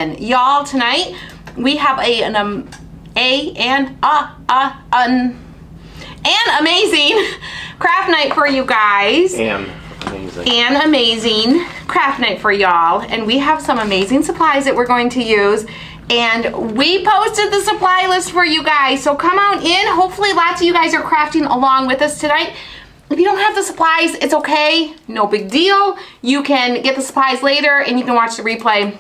Y'all, tonight we have an amazing craft night for you guys. An amazing craft night for y'all. And we have some amazing supplies that we're going to use. And we posted the supply list for you guys. So come on in. Hopefully lots of you guys are crafting along with us tonight. If you don't have the supplies, it's okay. No big deal. You can get the supplies later and you can watch the replay.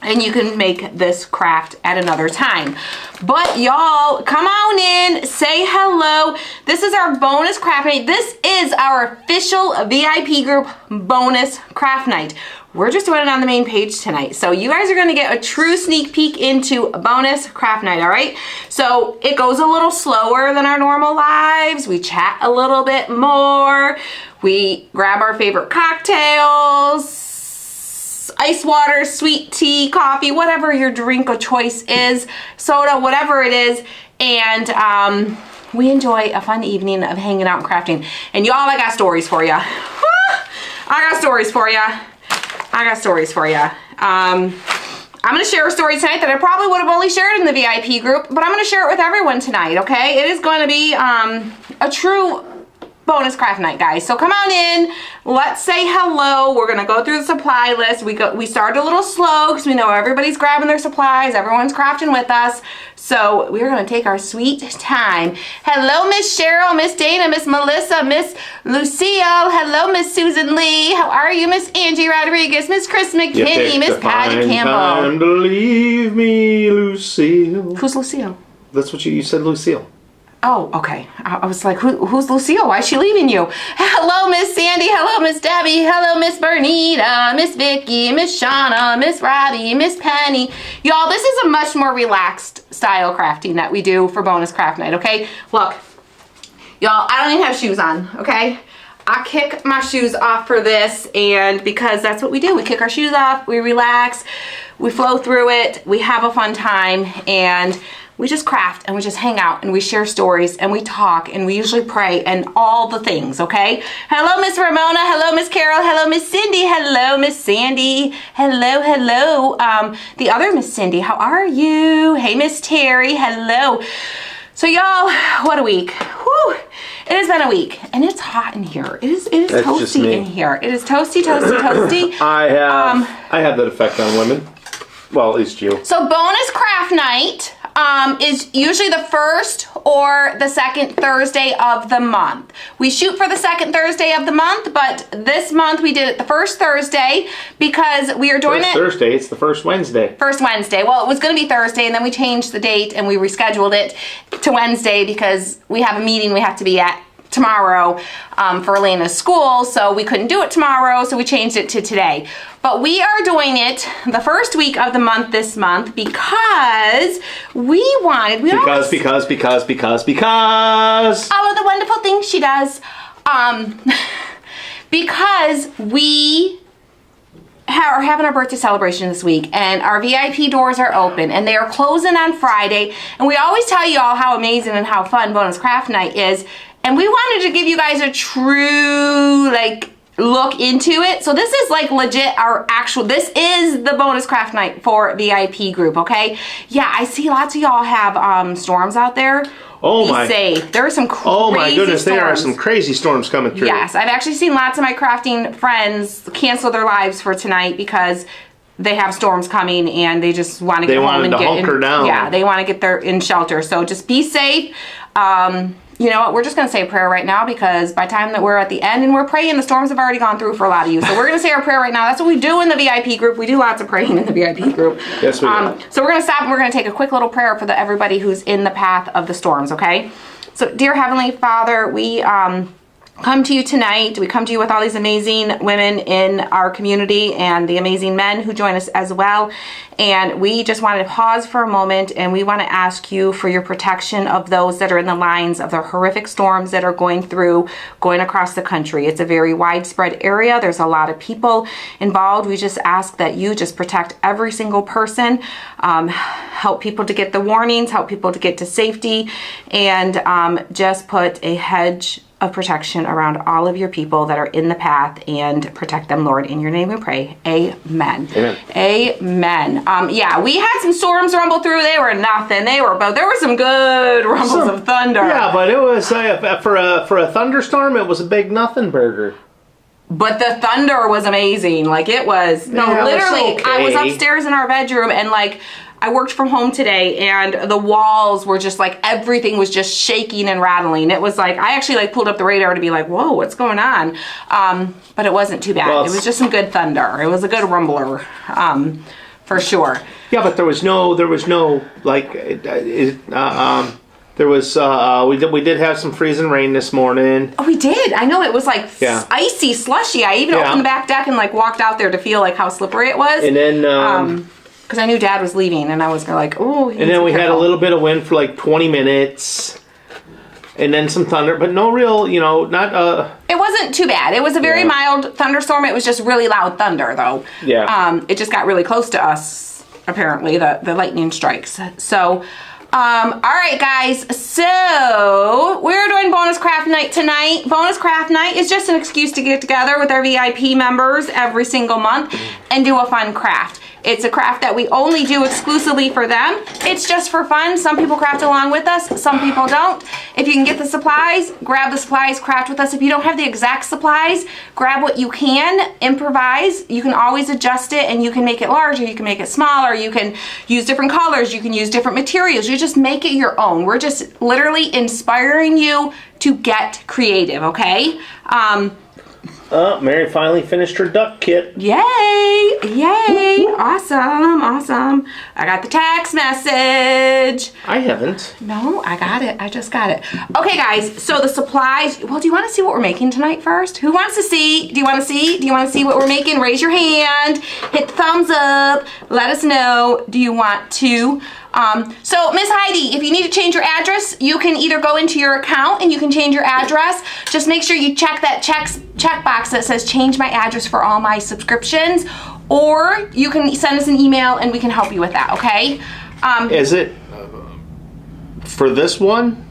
And you can make this craft at another time. But y'all, come on in, say hello. This is our bonus craft night. This is our official VIP group bonus craft night. We're just doing it on the main page tonight. So you guys are gonna get a true sneak peek into a bonus craft night, all right? So it goes a little slower than our normal lives. We chat a little bit more. We grab our favorite cocktails, ice water, sweet tea, coffee, whatever your drink of choice is, soda, whatever it is, and we enjoy a fun evening of hanging out and crafting. And y'all, I got stories for you. I got stories for you. I'm gonna share a story tonight that I probably would have only shared in the VIP group, but I'm gonna share it with everyone tonight, okay? It is going to be a true bonus craft night, guys. So come on in, let's say hello. We're gonna go through the supply list. We started a little slow because we know everybody's grabbing their supplies, everyone's crafting with us. So we're gonna take our sweet time. Hello, Miss Cheryl, Miss Dana, Miss Melissa, Miss Lucille. Hello, Miss Susan Lee. How are you, Miss Angie Rodriguez, Miss Chris McKinney, Miss Patty Campbell. Time to leave me, Lucille. Who's Lucille? That's what you said, Lucille. Oh, okay. I was like, who's Lucille? Why is she leaving you? Hello, Miss Sandy. Hello, Miss Debbie. Hello, Miss Bernita, Miss Vicky, Miss Shauna, Miss Robbie, Miss Penny. Y'all, this is a much more relaxed style crafting that we do for bonus craft night, okay? Look, y'all, I don't even have shoes on, okay? I kick my shoes off for this, and because that's what we do. We kick our shoes off, we relax, we flow through it, we have a fun time, and we just craft and we just hang out and we share stories and we talk and we usually pray and all the things, okay? Hello, Miss Ramona. Hello, Miss Carol. Hello, Miss Cindy. Hello, Miss Sandy. Hello, hello. The other Miss Cindy, how are you? Hey, Miss Terry. Hello. So y'all, what a week. Whew. It has been a week and it's hot in here. It is toasty in here. It is toasty, toasty, toasty. I have that effect on women. Well, at least you. So bonus craft night is usually the first or the second Thursday of the month. We shoot for the second Thursday of the month, but this month we did it the first Thursday because we are doing it. Thursday, it's the first Wednesday. First Wednesday. Well, it was going to be Thursday, and then we changed the date and we rescheduled it to Wednesday because we have a meeting we have to be at tomorrow for Elena's school, so we couldn't do it tomorrow, so we changed it to today. But we are doing it the first week of the month this month because we wanted, because all of the wonderful things she does, because we are having our birthday celebration this week and our VIP doors are open and they are closing on Friday, and we always tell you all how amazing and how fun bonus craft night is. And we wanted to give you guys a true, like, look into it. So this is like legit our actual, this is the bonus craft night for VIP group, okay? Yeah, I see lots of y'all have storms out there. Oh my. Be safe. There are some crazy Oh my goodness, storms. there are some crazy storms coming through. Yes, I've actually seen lots of my crafting friends cancel their lives for tonight because they have storms coming and they just want to get home and hunker down. Yeah, they want to get in shelter. So just be safe. You know what, we're just going to say a prayer right now because by the time that we're at the end and we're praying, the storms have already gone through for a lot of you. So we're going to say our prayer right now. That's what we do in the VIP group. We do lots of praying in the VIP group. Yes, we do. So we're going to stop and we're going to take a quick little prayer for everybody who's in the path of the storms, okay? So dear Heavenly Father, we come to you tonight. We come to you with all these amazing women in our community and the amazing men who join us as well. And we just wanted to pause for a moment and we want to ask you for your protection of those that are in the lines of the horrific storms that are going across the country. It's a very widespread area. There's a lot of people involved. We just ask that you just protect every single person, help people to get the warnings, help people to get to safety, and just put a hedge of protection around all of your people that are in the path, and protect them, Lord. In your name we pray. Amen. Amen. Amen. Yeah, we had some storms rumble through. They were nothing. But there were some good rumbles of thunder. Yeah, but it was for a thunderstorm. It was a big nothing burger. But the thunder was amazing. Like, it was, literally, okay. I was upstairs in our bedroom, and like, I worked from home today, and the walls were just like, everything was just shaking and rattling. It was like, I actually like pulled up the radar to be like, whoa, what's going on? But it wasn't too bad. Well, it was just some good thunder. It was a good rumbler, for sure. Yeah, but there was no like, there was, we did have some freezing rain this morning. Oh, we did. I know, it was like icy, slushy. I even opened the back deck and like walked out there to feel like how slippery it was. And then, because I knew Dad was leaving, and I was like, oh. And then we had a little bit of wind for like 20 minutes, and then some thunder, but no real, not. It wasn't too bad. It was a very mild thunderstorm. It was just really loud thunder, though. Yeah. It just got really close to us, apparently, the lightning strikes. So, all right, guys. So we're doing bonus craft night tonight. Bonus craft night is just an excuse to get together with our VIP members every single month and do a fun craft. It's a craft that we only do exclusively for them. It's just for fun. Some people craft along with us, some people don't. If you can get the supplies, grab the supplies, craft with us. If you don't have the exact supplies, grab what you can, improvise. You can always adjust it, and you can make it larger, you can make it smaller, you can use different colors, you can use different materials. You just make it your own. We're just literally inspiring you to get creative, okay? Mary finally finished her duck kit. Yay! Yay! Awesome! Awesome! I got the text message. I haven't. No, I got it. I just got it. Okay, guys. So the supplies. Well, do you want to see what we're making tonight first? Who wants to see? Do you want to see? Do you want to see what we're making? Raise your hand. Hit the thumbs up. Let us know. Do you want to? So Miss Heidi, if you need to change your address, you can either go into your account and you can change your address. Just make sure you check that check box that says change my address for all my subscriptions, or you can send us an email and we can help you with that, okay? Is it for this one?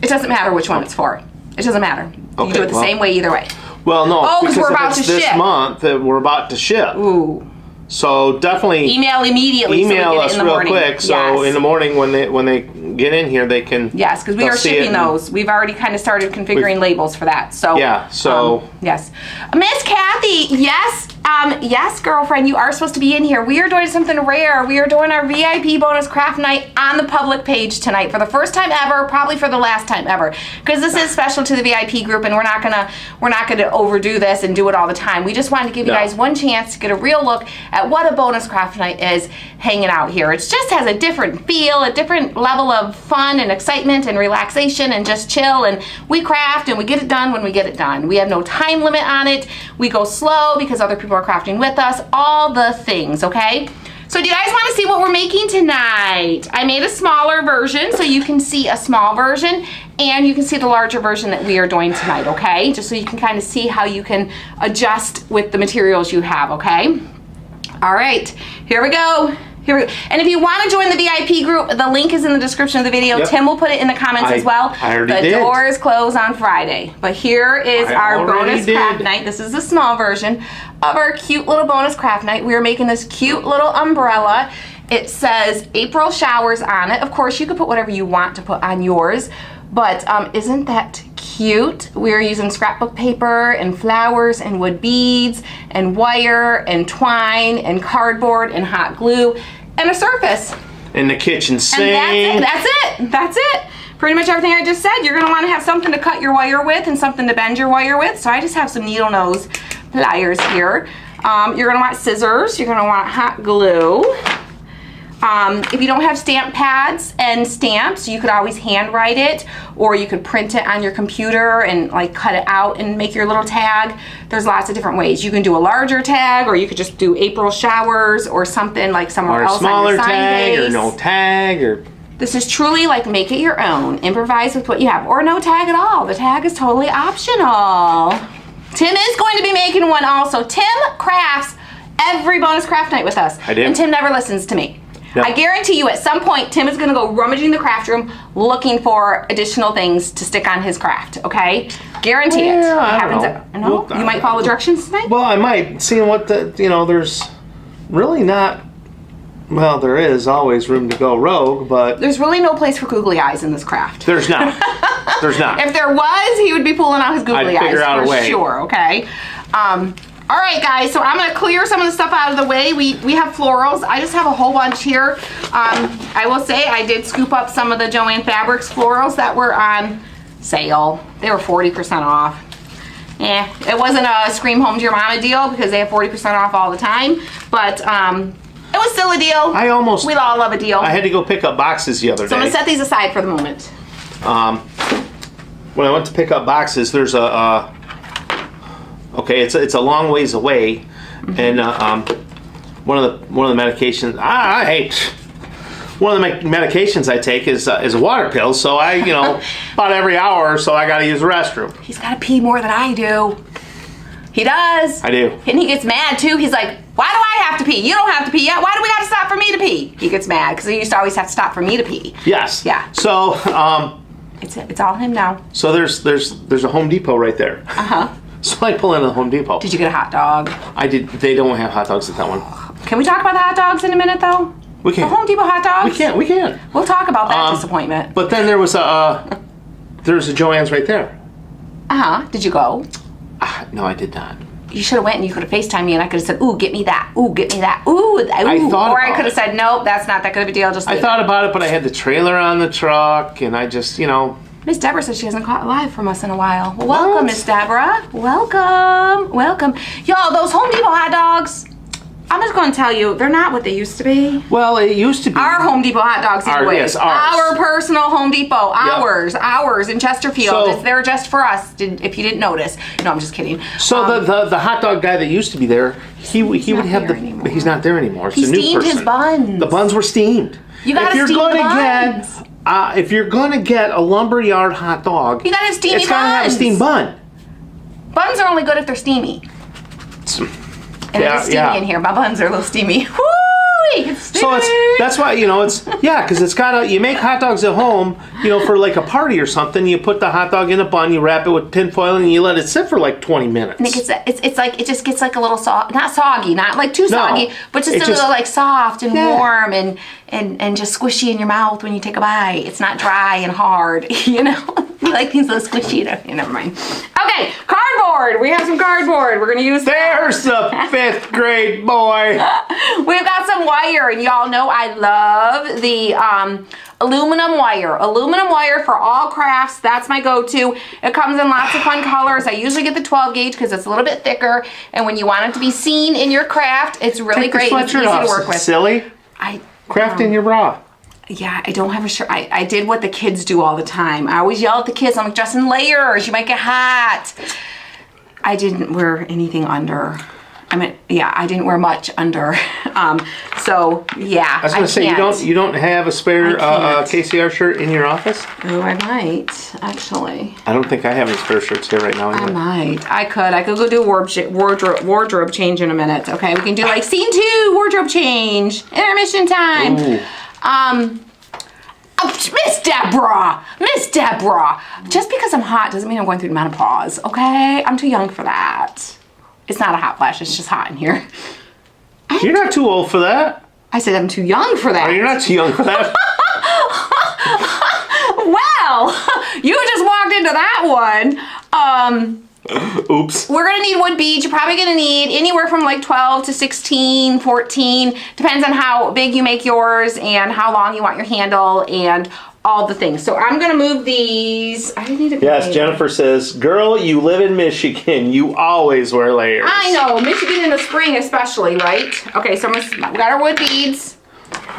It doesn't matter which one it's for. It doesn't matter. You can do it the same way either way. Well, no, because we're about to ship. This month, we're about to ship. Ooh. So definitely email immediately. Email us real quick. So in the morning when they get in here, they can. Yes, because we are shipping those. We've already kind of started configuring labels for that. So yeah. So yes, Miss Kathy. Yes. Yes, girlfriend, you are supposed to be in here. We are doing something rare. We are doing our VIP bonus craft night on the public page tonight for the first time ever, probably for the last time ever, because this is special to the VIP group, and we're not gonna overdo this and do it all the time. We just wanted to give you guys one chance to get a real look at what a bonus craft night is hanging out here. It just has a different feel, a different level of fun and excitement and relaxation and just chill, and we craft and we get it done when we get it done. We have no time limit on it. We go slow because other people are crafting with us, all the things, okay? So do you guys want to see what we're making tonight? I made a smaller version so you can see a small version, and you can see the larger version that we are doing tonight, okay? Just so you can kind of see how you can adjust with the materials you have, okay? All right, here we go. And if you want to join the VIP group, the link is in the description of the video. Tim will put it in the comments as well. I already did. The doors close on Friday. But here is our bonus craft night. This is the small version of our cute little bonus craft night. We are making this cute little umbrella. It says April showers on it. Of course, you could put whatever you want to put on yours. But isn't that cute? We're using scrapbook paper and flowers and wood beads and wire and twine and cardboard and hot glue and a surface. And the kitchen sink. And that's it. Pretty much everything I just said. You're gonna wanna have something to cut your wire with and something to bend your wire with. So I just have some needle nose pliers here. You're gonna want scissors. You're gonna want hot glue. If you don't have stamp pads and stamps, you could always handwrite it, or you could print it on your computer and like cut it out and make your little tag. There's lots of different ways. You can do a larger tag, or you could just do April showers or something like somewhere else on your sign tag base. Or no tag, or this is truly like make it your own. Improvise with what you have, or no tag at all. The tag is totally optional. Tim is going to be making one also. Tim crafts every bonus craft night with us. I do. And Tim never listens to me. Yep. I guarantee you at some point Tim is going to go rummaging the craft room looking for additional things to stick on his craft, okay? Guarantee it. I don't know. No? You might follow directions tonight? Well, I might. Seeing what there's really not, well, there is always room to go rogue, but... There's really no place for googly eyes in this craft. There's not. There's not. If there was, he would be pulling out his googly eyes. I'd figure out a way. For sure, okay? All right, guys, so I'm going to clear some of the stuff out of the way. We have florals. I just have a whole bunch here. I will say I did scoop up some of the Joann Fabrics florals that were on sale. They were 40% off. It wasn't a Scream Home to Your Mama deal because they have 40% off all the time, but it was still a deal. We all love a deal. I had to go pick up boxes the other day. So I'm going to set these aside for the moment. When I went to pick up boxes, there's okay, it's a long ways away, and one of the medications I hate. One of the medications I take is a water pill, so I about every hour or so I got to use the restroom. He's got to pee more than I do. He does. I do. And he gets mad too. He's like, "Why do I have to pee? You don't have to pee yet. Why do we got to stop for me to pee?" He gets mad because he used to always have to stop for me to pee. Yes. Yeah. So it's all him now. So there's a Home Depot right there. So I pull into the Home Depot. Did you get a hot dog? I did. They don't have hot dogs at that one. Can we talk about the hot dogs in a minute, though? We can. The Home Depot hot dogs? We can. We'll talk about that disappointment. But then there's a Joann's right there. Did you go? No, I did not. You should have went and you could have FaceTimed me and I could have said, "Ooh, get me that. Ooh, get me that. Ooh, I thought or I could have said, "Nope, that's not that good of a deal." I thought about it, but I had the trailer on the truck, and I just, Miss Deborah says she hasn't caught live from us in a while. Well, welcome, Miss Deborah. Welcome. Y'all, those Home Depot hot dogs, I'm just going to tell you, they're not what they used to be. Well, it used to be. Our Home Depot hot dogs, Yes, ours. Our personal Home Depot. Yep. Ours in Chesterfield. They're just for us, if you didn't notice. No, I'm just kidding. So the hot dog guy that used to be there, he would have the... He's not there anymore. It's a new person. He steamed his buns. The buns were steamed. You got to steam buns. If you're going to get a lumberyard hot dog, you got to have steamy buns. It's got to have a steamed bun. Buns are only good if they're steamy. And it's steamy in here. My buns are a little steamy. Woo! So that's why because it's got you make hot dogs at home, for like a party or something. You put the hot dog in a bun, you wrap it with tinfoil, and you let it sit for like 20 minutes. And it just gets like a little not soggy, not like too soggy, but just a little like soft and warm and just squishy in your mouth when you take a bite. It's not dry and hard, We like things a little squishy. Never mind. Okay, cardboard. We have some cardboard. We're going to use There's the 5th grade boy. We've got some wire, and y'all know I love the aluminum wire. Aluminum wire for all crafts. That's my go-to. It comes in lots of fun colors. I usually get the 12 gauge because it's a little bit thicker, and when you want it to be seen in your craft, it's really great. It's easy to work with. Silly. Craft in your bra. Yeah, I don't have a shirt. I did what the kids do all the time. I always yell at the kids. I'm like, dress in layers. You might get hot. I didn't wear anything under. I didn't wear much under. So yeah. I was going to say you don't have a spare KCR shirt in your office? Oh, I might actually. I don't think I have any spare shirts here right now. Anyway. I might. I could go do wardrobe change in a minute. Okay, we can do like scene 2 wardrobe change. Intermission time. Ooh. Miss Deborah, just because I'm hot doesn't mean I'm going through menopause, okay? I'm too young for that. It's not a hot flash, it's just hot in here. You're not too old for that. I said I'm too young for that. Oh, you're not too young for that. Well, you just walked into that one. Oops. We're going to need wood beads. You're probably going to need anywhere from like 12 to 16, 14. Depends on how big you make yours and how long you want your handle and all the things. So I'm going to move these. I need a Yes, Jennifer says, girl, you live in Michigan. You always wear layers. I know. Michigan in the spring especially, right? Okay, so we got our wood beads.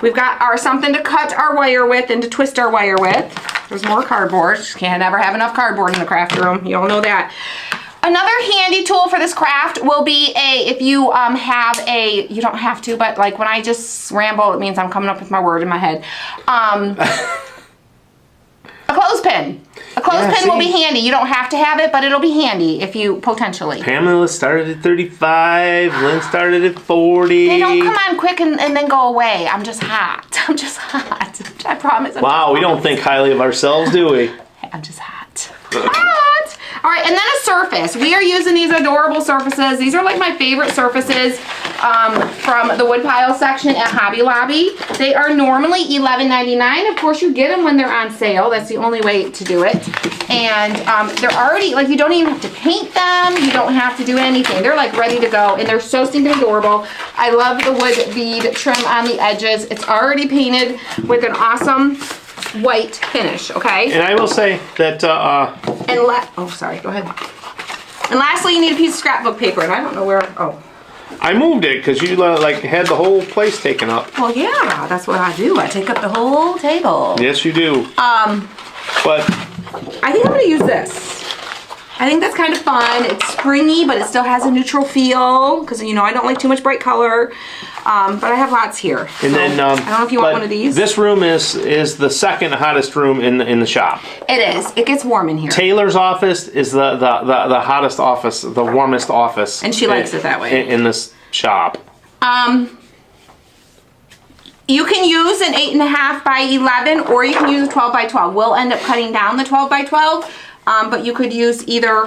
We've got our something to cut our wire with and to twist our wire with. There's more cardboard. Just can't never have enough cardboard in the craft room. You all know that. Another handy tool for this craft will be if you have you don't have to, but like when I just ramble, it means I'm coming up with my word in my head. A clothespin. A clothespin will be handy. You don't have to have it, but it'll be handy if you potentially. Pamela started at 35. Lynn started at 40. They don't come on quick and then go away. I'm just hot. I'm just hot. I promise. Wow, we don't think highly of ourselves, do we? I'm just hot. Hot. All right, and then a surface. We are using these adorable surfaces. These are like my favorite surfaces from the woodpile section at Hobby Lobby. They are normally $11.99. Of course, you get them when they're on sale. That's the only way to do it. And they're already, like, you don't even have to paint them. You don't have to do anything. They're like ready to go, and they're so stinking adorable. I love the wood bead trim on the edges. It's already painted with an awesome white finish, okay? And I will say that oh, sorry, go ahead. And lastly, you need a piece of scrapbook paper, and I don't know where, I moved it because you like had the whole place taken up. Well, yeah, that's what I do. I take up the whole table. Yes, you do. But I think I'm gonna use this. I think that's kind of fun. It's springy, but it still has a neutral feel because, you know, I don't like too much bright color. But I have lots here. And so, then I don't know if you want one of these. This room is the second hottest room in the shop. It is. It gets warm in here. Taylor's office is the hottest office, the warmest office. And she likes it that way. In this shop. You can use an 8.5 by 11, or you can use a 12 by 12. We'll end up cutting down the 12 by 12. But you could use either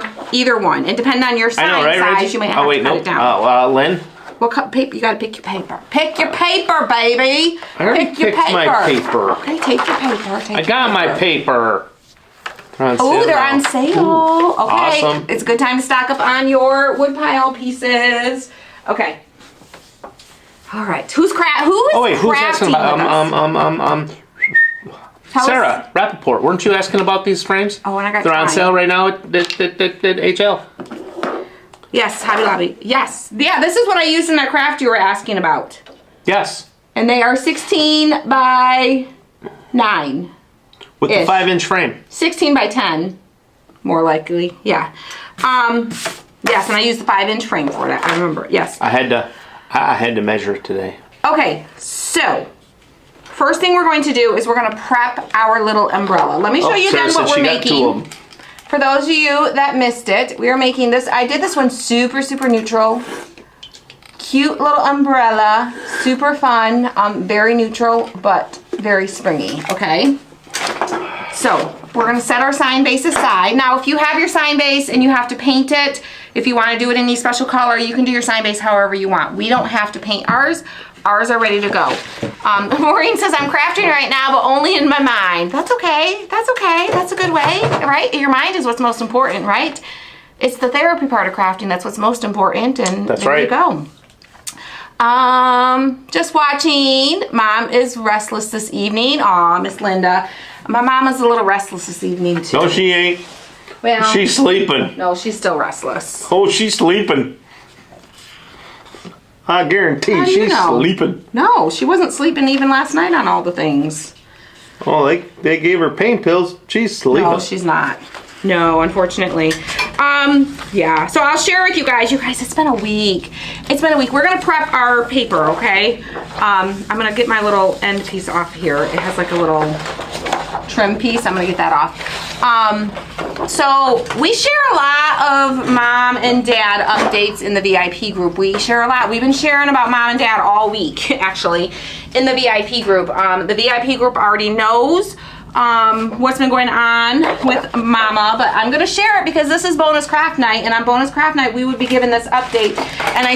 one. And depending on your sign size, Reggie? you may have to cut it down. Lynn? What paper? You gotta pick your paper. Pick your paper, baby. I already picked my paper. Okay, take your paper. I got my paper. Oh, they're on sale. Ooh, okay, awesome. It's a good time to stock up on your woodpile pieces. Okay. All right. Who's asking about Sarah Rappaport? Weren't you asking about these frames? Oh, and I got. They're on sale right now at HL. Yes, Hobby Lobby. Yes. Yeah, this is what I used in that craft you were asking about. Yes. And they are 16 by 9. With the 5-inch frame. 16 by 10, more likely. Yeah. Yes, and I used the 5-inch frame for that. I remember. Yes. I had to measure it today. Okay, so first thing we're going to do is we're going to prep our little umbrella. Let me show you then what we're making. For those of you that missed it, we are making this. I did this one super, super neutral. Cute little umbrella. Super fun. Very neutral, but very springy, okay? So, we're going to set our sign base aside. Now, if you have your sign base and you have to paint it, if you want to do it in any special color, you can do your sign base however you want. We don't have to paint ours. Ours are ready to go. Maureen says, I'm crafting right now, but only in my mind. That's okay. That's okay. That's a good way, right? Your mind is what's most important, right? It's the therapy part of crafting that's what's most important, and that's there right. you go. Just watching. Mom is restless this evening. Aw, Miss Linda. My mom is a little restless this evening, too. No, she ain't. Well, she's sleeping. No, she's still restless. Oh, she's sleeping. I guarantee she's sleeping. No, she wasn't sleeping even last night on all the things. Oh, they gave her pain pills. She's sleeping. No, she's not. No, unfortunately. Yeah, so I'll share with you guys. You guys, it's been a week. It's been a week. We're going to prep our paper, okay? I'm going to get my little end piece off here. It has like a little trim piece. I'm going to get that off. So we share a lot of mom and dad updates in the VIP group. We share a lot. We've been sharing about mom and dad all week, actually, in the VIP group. The VIP group already knows what's been going on with mama, but I'm gonna share it because this is bonus craft night, and on bonus craft night we would be given this update, and I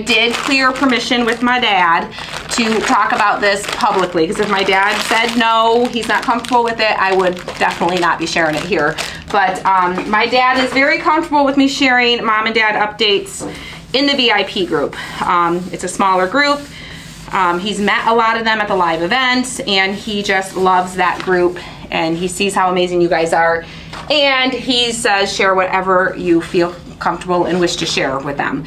did clear permission with my dad to talk about this publicly, because if my dad said no, he's not comfortable with it, I would definitely not be sharing it here. But my dad is very comfortable with me sharing mom and dad updates in the VIP group. It's a smaller group. He's met a lot of them at the live events, and he just loves that group, and he sees how amazing you guys are, and he says share whatever you feel comfortable and wish to share with them.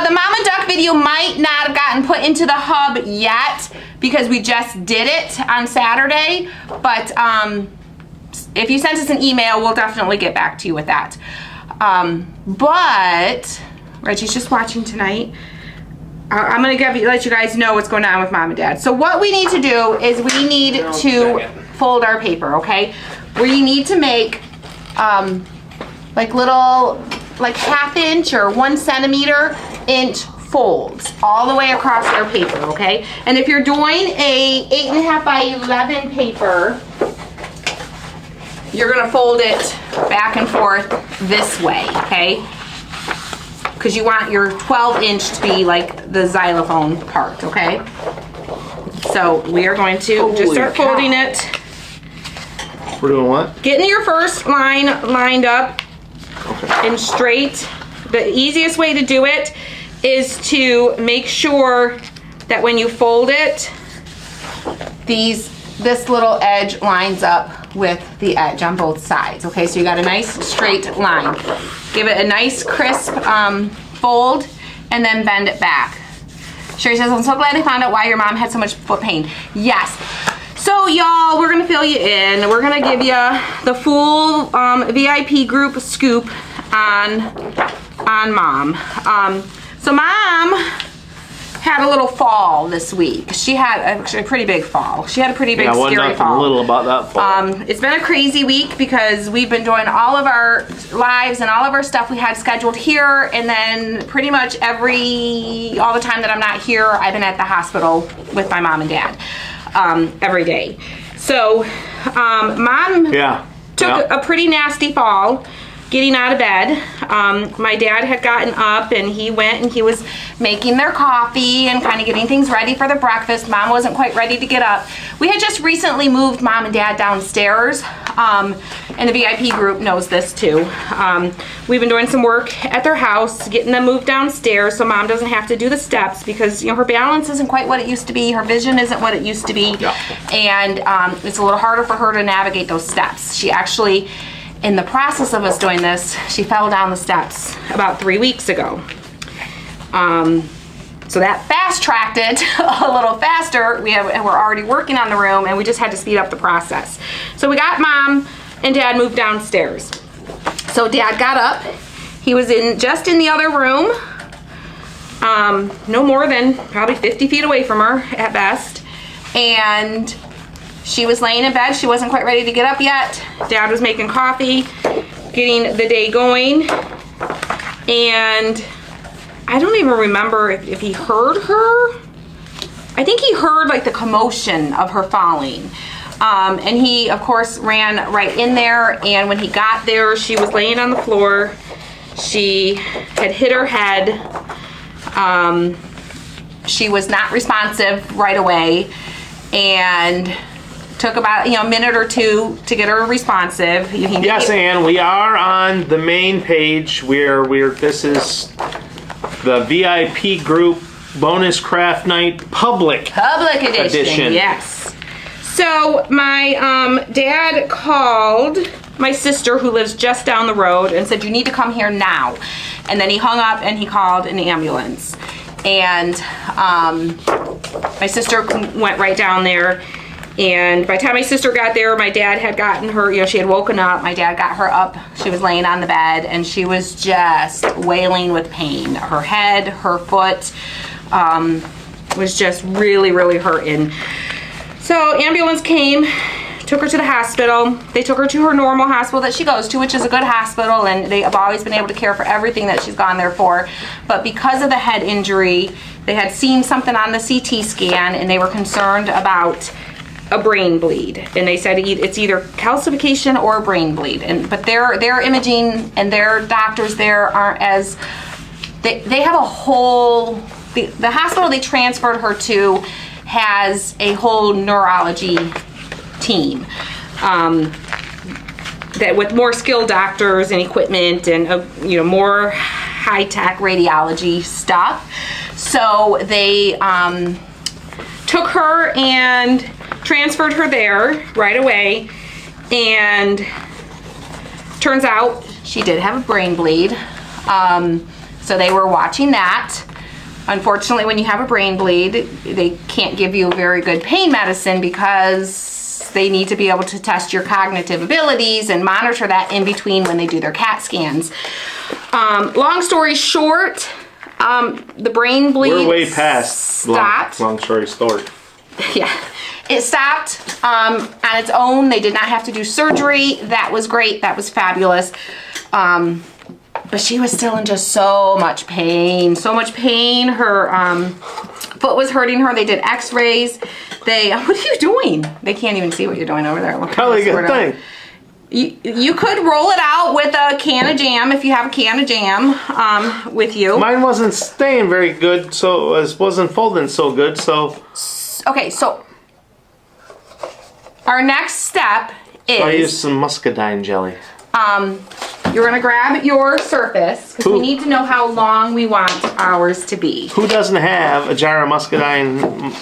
The Mama Duck video might not have gotten put into the hub yet because we just did it on Saturday, but if you sent us an email, we'll definitely get back to you with that. But Reggie's just watching tonight. I'm gonna let you guys know what's going on with Mom and Dad. So what we need to do is we need to fold our paper, okay? We need to make like little, like 1/2 inch or 1 centimeter inch folds all the way across our paper, okay? And if you're doing a 8.5 by 11 paper, you're gonna fold it back and forth this way, okay? Because you want your 12-inch to be like the xylophone part, okay? So we are going to just start folding it. We're doing what? Getting your first line lined up and straight. The easiest way to do it is to make sure that when you fold it, this little edge lines up with the edge on both sides. Okay, so you got a nice straight line. Give it a nice crisp fold and then bend it back. Sherry says, I'm so glad I found out why your mom had so much foot pain. Yes. So y'all, we're gonna fill you in. We're gonna give you the full VIP group scoop on Mom. So Mom had a little fall this week. She had actually a pretty big fall. She had a pretty big, scary fall. Little about that fall. It's been a crazy week because we've been doing all of our lives and all of our stuff we had scheduled here, and then pretty much all the time that I'm not here, I've been at the hospital with my mom and dad every day. So Mom took a pretty nasty fall getting out of bed. My dad had gotten up and he went and he was making their coffee and kind of getting things ready for the breakfast. Mom wasn't quite ready to get up. We had just recently moved Mom and Dad downstairs, and the VIP group knows this too. We've been doing some work at their house, getting them moved downstairs so Mom doesn't have to do the steps because, you know, her balance isn't quite what it used to be. Her vision isn't what it used to be. Yeah. And it's a little harder for her to navigate those steps. She actually, in the process of us doing this, she fell down the steps about 3 weeks ago. So that fast-tracked it a little faster. We're already working on the room and we just had to speed up the process. So we got Mom and Dad moved downstairs. So Dad got up. He was just in the other room, no more than probably 50 feet away from her at best. And she was laying in bed. She wasn't quite ready to get up yet. Dad was making coffee, getting the day going. And I don't even remember if he heard her. I think he heard like the commotion of her falling. And he, of course, ran right in there. And when he got there, she was laying on the floor. She had hit her head. She was not responsive right away. And took about a minute or two to get her responsive. Yes, Ann, we are on the main page where this is the VIP group bonus craft night public edition. Yes. So my dad called my sister who lives just down the road and said, you need to come here now. And then he hung up and he called an ambulance. And my sister went right down there. And by the time my sister got there, my dad had gotten her, she had woken up. My dad got her up. She was laying on the bed and she was just wailing with pain. Her head, her foot was just really, really hurting. So ambulance came, took her to the hospital. They took her to her normal hospital that she goes to, which is a good hospital, and they have always been able to care for everything that she's gone there for. But because of the head injury, they had seen something on the CT scan and they were concerned about a brain bleed, and they said it's either calcification or a brain bleed. But their imaging and their doctors there aren't as they have a whole the hospital they transferred her to has a whole neurology team that with more skilled doctors and equipment and more high-tech radiology stuff. So they took her and transferred her there right away, and turns out she did have a brain bleed. So they were watching that. Unfortunately, when you have a brain bleed, they can't give you very good pain medicine because They need to be able to test your cognitive abilities and monitor that in between when they do their CAT scans. Long story short, the brain bleed We're way past stopped. Long story short. Yeah, it stopped on its own. They did not have to do surgery. That was great. That was fabulous. But she was still in just so much pain. So much pain. Her foot was hurting her. They did x-rays. What are you doing? They can't even see what you're doing over there. Probably a good thing. You could roll it out with a can of jam if you have a can of jam with you. Mine wasn't staying very good, so it wasn't folding so good, so... Okay, so our next step is... I used some muscadine jelly. You're gonna grab your surface, because we need to know how long we want ours to be. Who doesn't have a jar of muscadine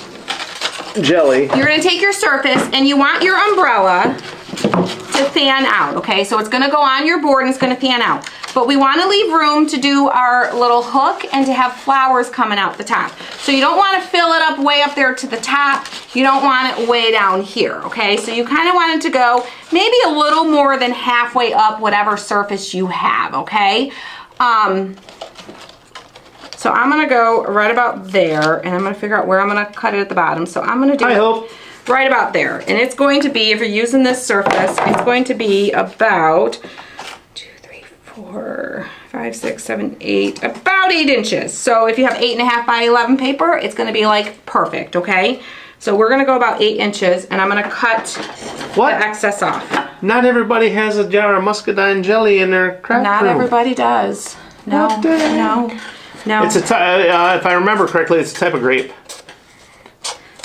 jelly? You're gonna take your surface, and you want your umbrella to fan out, okay? So it's gonna go on your board and it's gonna fan out. But we wanna leave room to do our little hook and to have flowers coming out the top. So you don't wanna fill it up way up there to the top. You don't want it way down here, okay? So you kinda want it to go maybe a little more than halfway up whatever surface you have, okay? So I'm gonna go right about there, and I'm gonna figure out where I'm gonna cut it at the bottom. So I'm gonna do right about there. And it's going to be, if you're using this surface, it's going to be about 2, 3, 4, 5, 6, 7, 8, about 8 inches. So if you have 8.5 by 11 paper, it's gonna be like perfect, okay? So we're gonna go about 8 inches, and I'm gonna cut the excess off. Not everybody has a jar of muscadine jelly in their craft room. Not everybody does. No, no. It's if I remember correctly, it's a type of grape.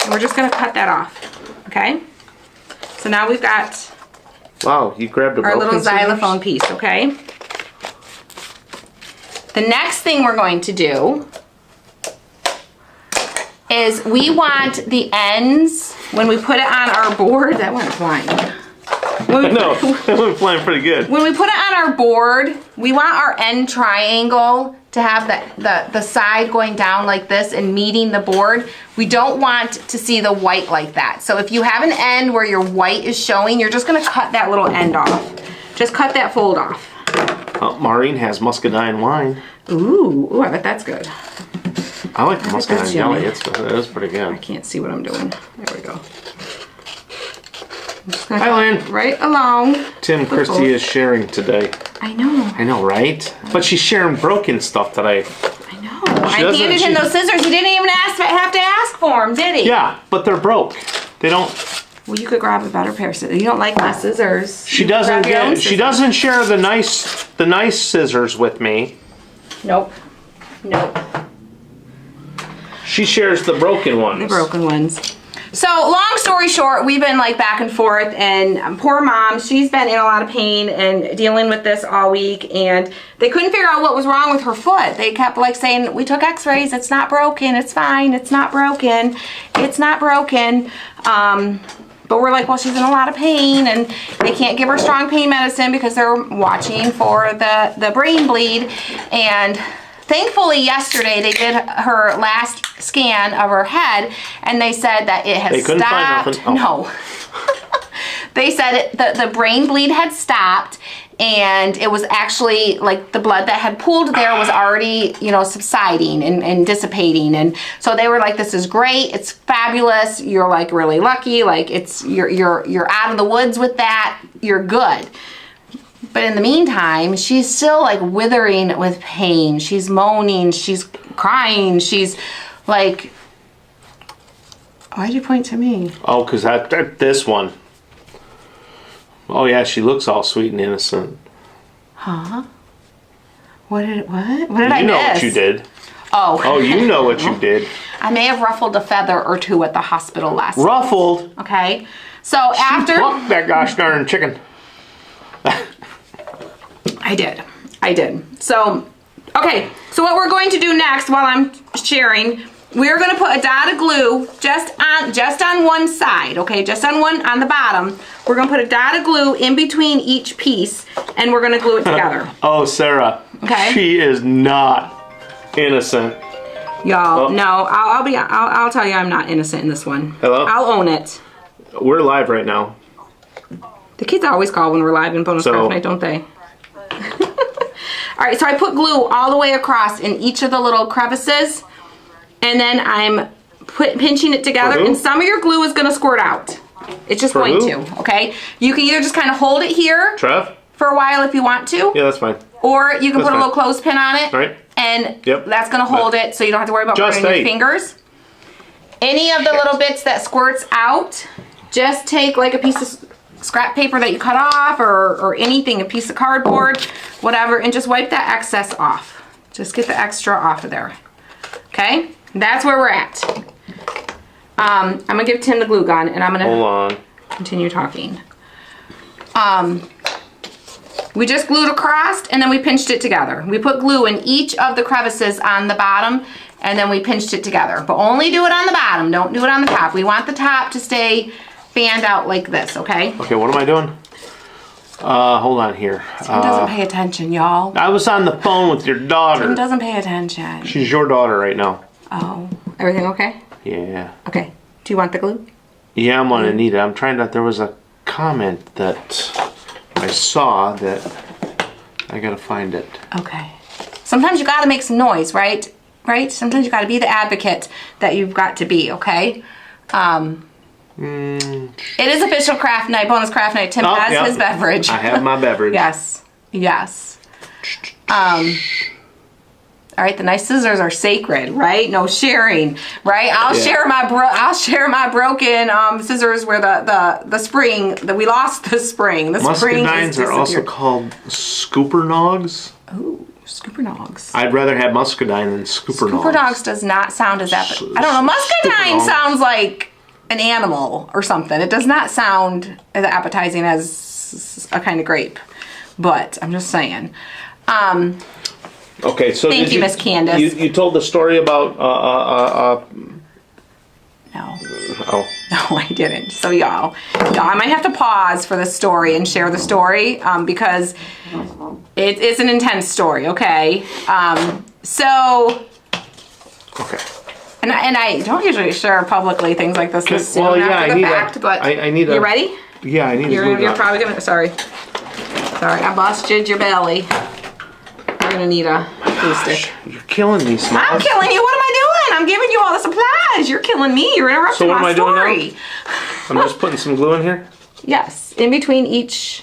And we're just gonna cut that off, okay? So now we've got Wow, you grabbed our little xylophone piece, okay? The next thing we're going to do is we want the ends, when we put it on our board, that went flying. No, that went flying pretty good. When we put it on our board, we want our end triangle to have the side going down like this and meeting the board. We don't want to see the white like that. So if you have an end where your white is showing, you're just gonna cut that little end off. Just cut that fold off. Oh, Maureen has muscadine wine. Ooh, I bet that's good. I like the muscadine jelly. It's pretty good. I can't see what I'm doing. There we go. Hi, Lynn. Right along. Tim, Christy is sharing today. I know. I know, right? But she's sharing broken stuff today. I know. I handed him those scissors. He didn't even have to ask for them, did he? Yeah, but they're broke. They don't. Well, you could grab a better pair of scissors. You don't like my scissors. She doesn't share the nice scissors with me. Nope. Nope. She shares the broken ones. The broken ones. So long story short, we've been like back and forth, and poor mom, she's been in a lot of pain and dealing with this all week, and they couldn't figure out what was wrong with her foot. They kept like saying, we took x-rays, it's not broken, it's fine, it's not broken, it's not broken. But we're like, well, she's in a lot of pain, and they can't give her strong pain medicine because they're watching for the brain bleed. And thankfully, yesterday they did her last scan of her head, and they said that it has stopped. Find nothing. No. They said the brain bleed had stopped, and it was actually like the blood that had pooled there was already, subsiding and dissipating. And so they were like, this is great, it's fabulous, you're like really lucky, like you're out of the woods with that, you're good. But in the meantime, she's still like withering with pain. She's moaning, she's crying, she's like, why'd you point to me? Oh, because this one. Oh yeah, she looks all sweet and innocent. Huh? What did I miss? You know what you did. Oh. Oh, you know what you did. I may have ruffled a feather or two at the hospital last week. Ruffled? Okay. So after... She plucked that gosh darn chicken. I did. So, okay. So what we're going to do next while I'm sharing, we're going to put a dot of glue just on one side, okay? Just on the bottom. We're going to put a dot of glue in between each piece, and we're going to glue it together. Oh, Sarah. Okay. She is not innocent. Y'all, no, I'll tell you I'm not innocent in this one. Hello? I'll own it. We're live right now. The kids always call when we're live in bonus craft night, don't they? All right, so I put glue all the way across in each of the little crevices, and then I'm pinching it together, and some of your glue is going to squirt out. It's just going to, okay? You can either just kind of hold it here for a while if you want to. Yeah, that's fine. Or you can put a little clothespin on it, and that's going to hold it so you don't have to worry about burning your fingers. Any of the little bits that squirts out, just take like a piece of scrap paper that you cut off or anything, a piece of cardboard, whatever, and just wipe that excess off. Just get the extra off of there. Okay? That's where we're at. I'm going to give Tim the glue gun, and I'm going to continue talking. We just glued across, and then we pinched it together. We put glue in each of the crevices on the bottom, and then we pinched it together. But only do it on the bottom. Don't do it on the top. We want the top to stay fanned out like this, okay? Okay, what am I doing? Hold on here. Tim doesn't pay attention, y'all. I was on the phone with your daughter. Tim doesn't pay attention. She's your daughter right now. Oh, everything okay? Yeah. Okay. Do you want the glue? Yeah, I'm gonna need it. I'm trying to. There was a comment that I saw that I gotta find it. Okay. Sometimes you gotta make some noise, right? Right? Sometimes you gotta be the advocate that you've got to be, okay? It is official craft night, bonus craft night. Tim has his beverage. I have my beverage. Yes. Yes. All right, the nice scissors are sacred, right? No sharing, right? I'll share my broken scissors where the spring that we lost the spring. The muscadines are also called scooper nogs. Ooh, scooper nogs. I'd rather have muscadine than scooper nogs. Scooper nogs does not sound as appetizing. I don't know. Muscadine sounds like an animal or something. It does not sound as appetizing as a kind of grape, but I'm just saying. Okay, so thank you, Miss Candace. You told the story about No. Oh. No, I didn't. So y'all, I might have to pause for the story and share the story because it's an intense story. Okay. So. Okay. And I don't usually share publicly things like this soon after the fact, but I need you ready? Yeah, I need You're probably gonna. Sorry, I busted your belly. You're gonna need a glue stick. You're killing me, Smalls. I'm killing you. What am I doing? I'm giving you all the supplies. You're killing me. You're interrupting my story. So what am I doing now? I'm just putting some glue in here. Yes, in between each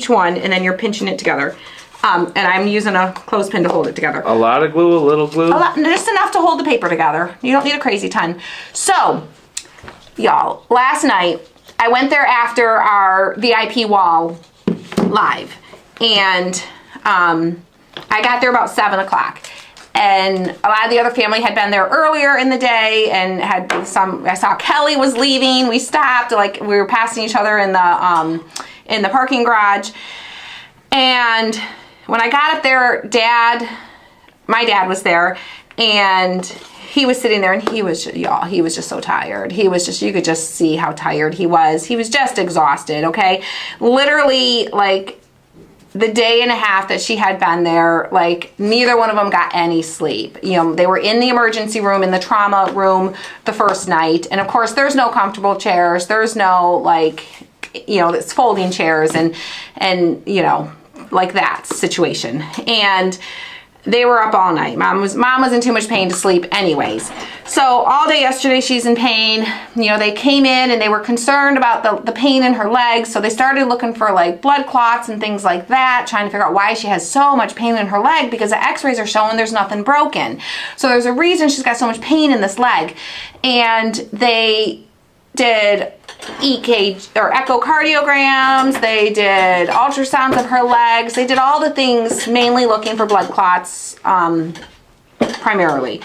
one, and then you're pinching it together. And I'm using a clothespin to hold it together. A lot of glue, a little glue? Just enough to hold the paper together. You don't need a crazy ton. So, y'all, last night, I went there after our VIP wall live. And I got there about 7 o'clock. And a lot of the other family had been there earlier in the day and had I saw Kelly was leaving. We stopped, like we were passing each other in the parking garage. And when I got up there, my dad was there, and he was sitting there, and he was just so tired. He was just, you could just see how tired he was. He was just exhausted, okay? Literally, like, the day and a half that she had been there, like, neither one of them got any sleep. You know, they were in the emergency room, in the trauma room the first night, and of course, there's no comfortable chairs. There's no, like, you know, it's folding chairs and you know, like that situation. And they were up all night. Mom was in too much pain to sleep anyways. So all day yesterday she's in pain. You know, they came in and they were concerned about the pain in her legs. So they started looking for like blood clots and things like that, trying to figure out why she has so much pain in her leg, because the x-rays are showing there's nothing broken. So there's a reason she's got so much pain in this leg. And they did EKG or echocardiograms, they did ultrasounds of her legs, they did all the things mainly looking for blood clots primarily,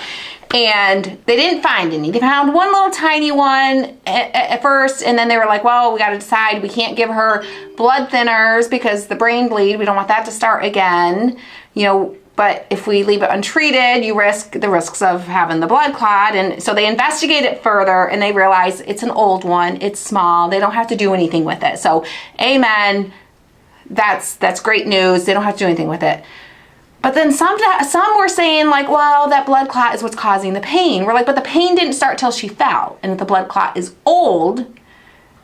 and they didn't find any. They found one little tiny one at first, and then they were like, well, we got to decide, we can't give her blood thinners because the brain bleed, we don't want that to start again, you know. But if we leave it untreated, you risk the risks of having the blood clot. And so they investigate it further, and they realize it's an old one, it's small, they don't have to do anything with it. So amen, that's great news, they don't have to do anything with it. But then some were saying like, well, that blood clot is what's causing the pain. We're like, but the pain didn't start till she fell. And if the blood clot is old,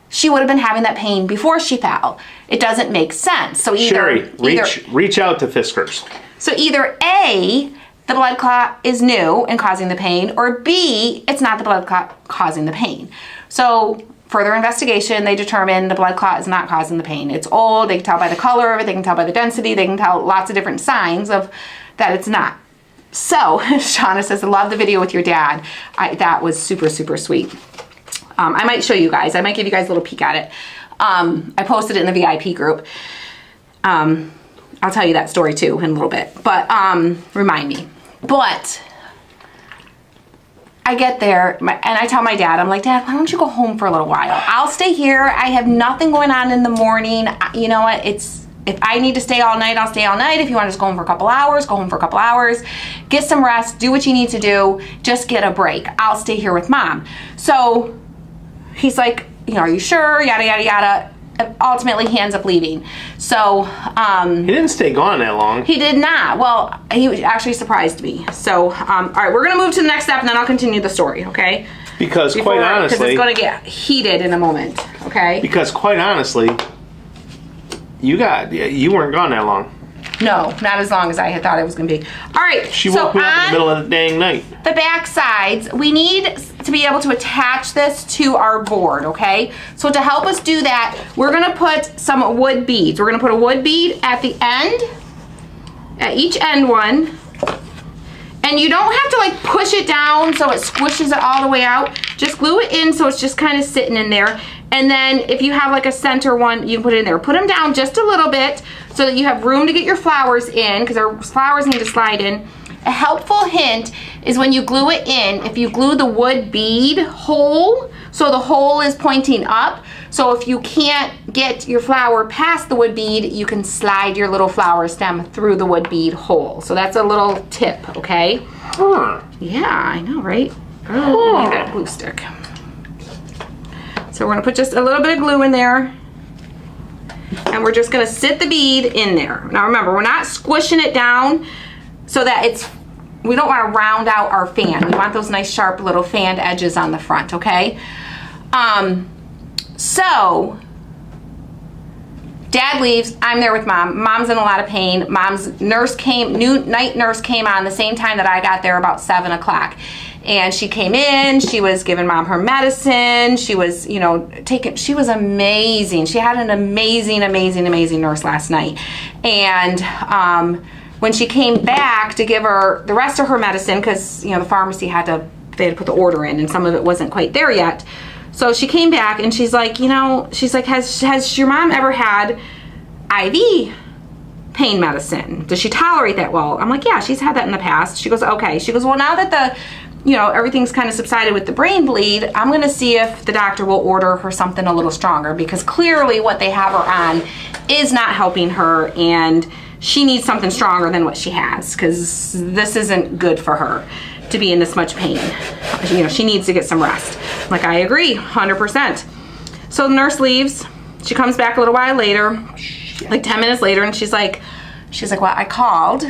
she would have been having that pain before she fell. It doesn't make sense. So Sherry, reach out to Fiskars. So either A, the blood clot is new and causing the pain, or B, it's not the blood clot causing the pain. So further investigation, they determined the blood clot is not causing the pain. It's old, they can tell by the color of it, they can tell by the density, they can tell lots of different signs of that it's not. So Shauna says, I love the video with your dad. That was super, super sweet. I might show you guys. I might give you guys a little peek at it. I posted it in the VIP group. I'll tell you that story too in a little bit. But remind me. But I get there and I tell my dad, I'm like, Dad, why don't you go home for a little while? I'll stay here. I have nothing going on in the morning. You know what? If I need to stay all night, I'll stay all night. If you want to just go home for a couple hours, go home for a couple hours. Get some rest. Do what you need to do. Just get a break. I'll stay here with Mom. So he's like, you know, are you sure? Yada, yada, yada. Ultimately, he ends up leaving. So, he didn't stay gone that long. He did not. Well, he actually surprised me. So, all right, we're going to move to the next step, and then I'll continue the story, okay? Because quite honestly... Because it's going to get heated in a moment, okay? Because quite honestly, you weren't gone that long. No, not as long as I had thought it was going to be. All right. She woke me up in the middle of the dang night. The back sides, we need to be able to attach this to our board, okay? So to help us do that, we're going to put some wood beads. We're going to put a wood bead at the end, at each end one. And you don't have to like push it down so it squishes it all the way out. Just glue it in so it's just kind of sitting in there. And then if you have like a center one, you can put it in there. Put them down just a little bit so that you have room to get your flowers in, because our flowers need to slide in. A helpful hint is when you glue it in, if you glue the wood bead hole, so the hole is pointing up, so if you can't get your flower past the wood bead, you can slide your little flower stem through the wood bead hole. So that's a little tip, okay? Huh. Yeah, I know, right? Oh, I need that glue stick. So we're gonna put just a little bit of glue in there, and we're just gonna sit the bead in there. Now remember, we're not squishing it down so that we don't wanna round out our fan. We want those nice sharp little fanned edges on the front, okay? So, Dad leaves, I'm there with Mom. Mom's in a lot of pain. Mom's night nurse came on the same time that I got there, about 7 o'clock. And she came in, she was giving Mom her medicine, she was, you know, she was amazing. She had an amazing, amazing, amazing nurse last night. And when she came back to give her the rest of her medicine, because, you know, the pharmacy they had to put the order in and some of it wasn't quite there yet. So she came back and she's like, you know, she's like, has your mom ever had IV pain medicine? Does she tolerate that well? I'm like, yeah, she's had that in the past. She goes, okay. She goes, well, now that everything's kind of subsided with the brain bleed, I'm going to see if the doctor will order her something a little stronger, because clearly what they have her on is not helping her and she needs something stronger than what she has, because this isn't good for her to be in this much pain. You know, she needs to get some rest. I'm like, I agree, 100%. So the nurse leaves. She comes back a little while later, like 10 minutes later, and she's like, well, I called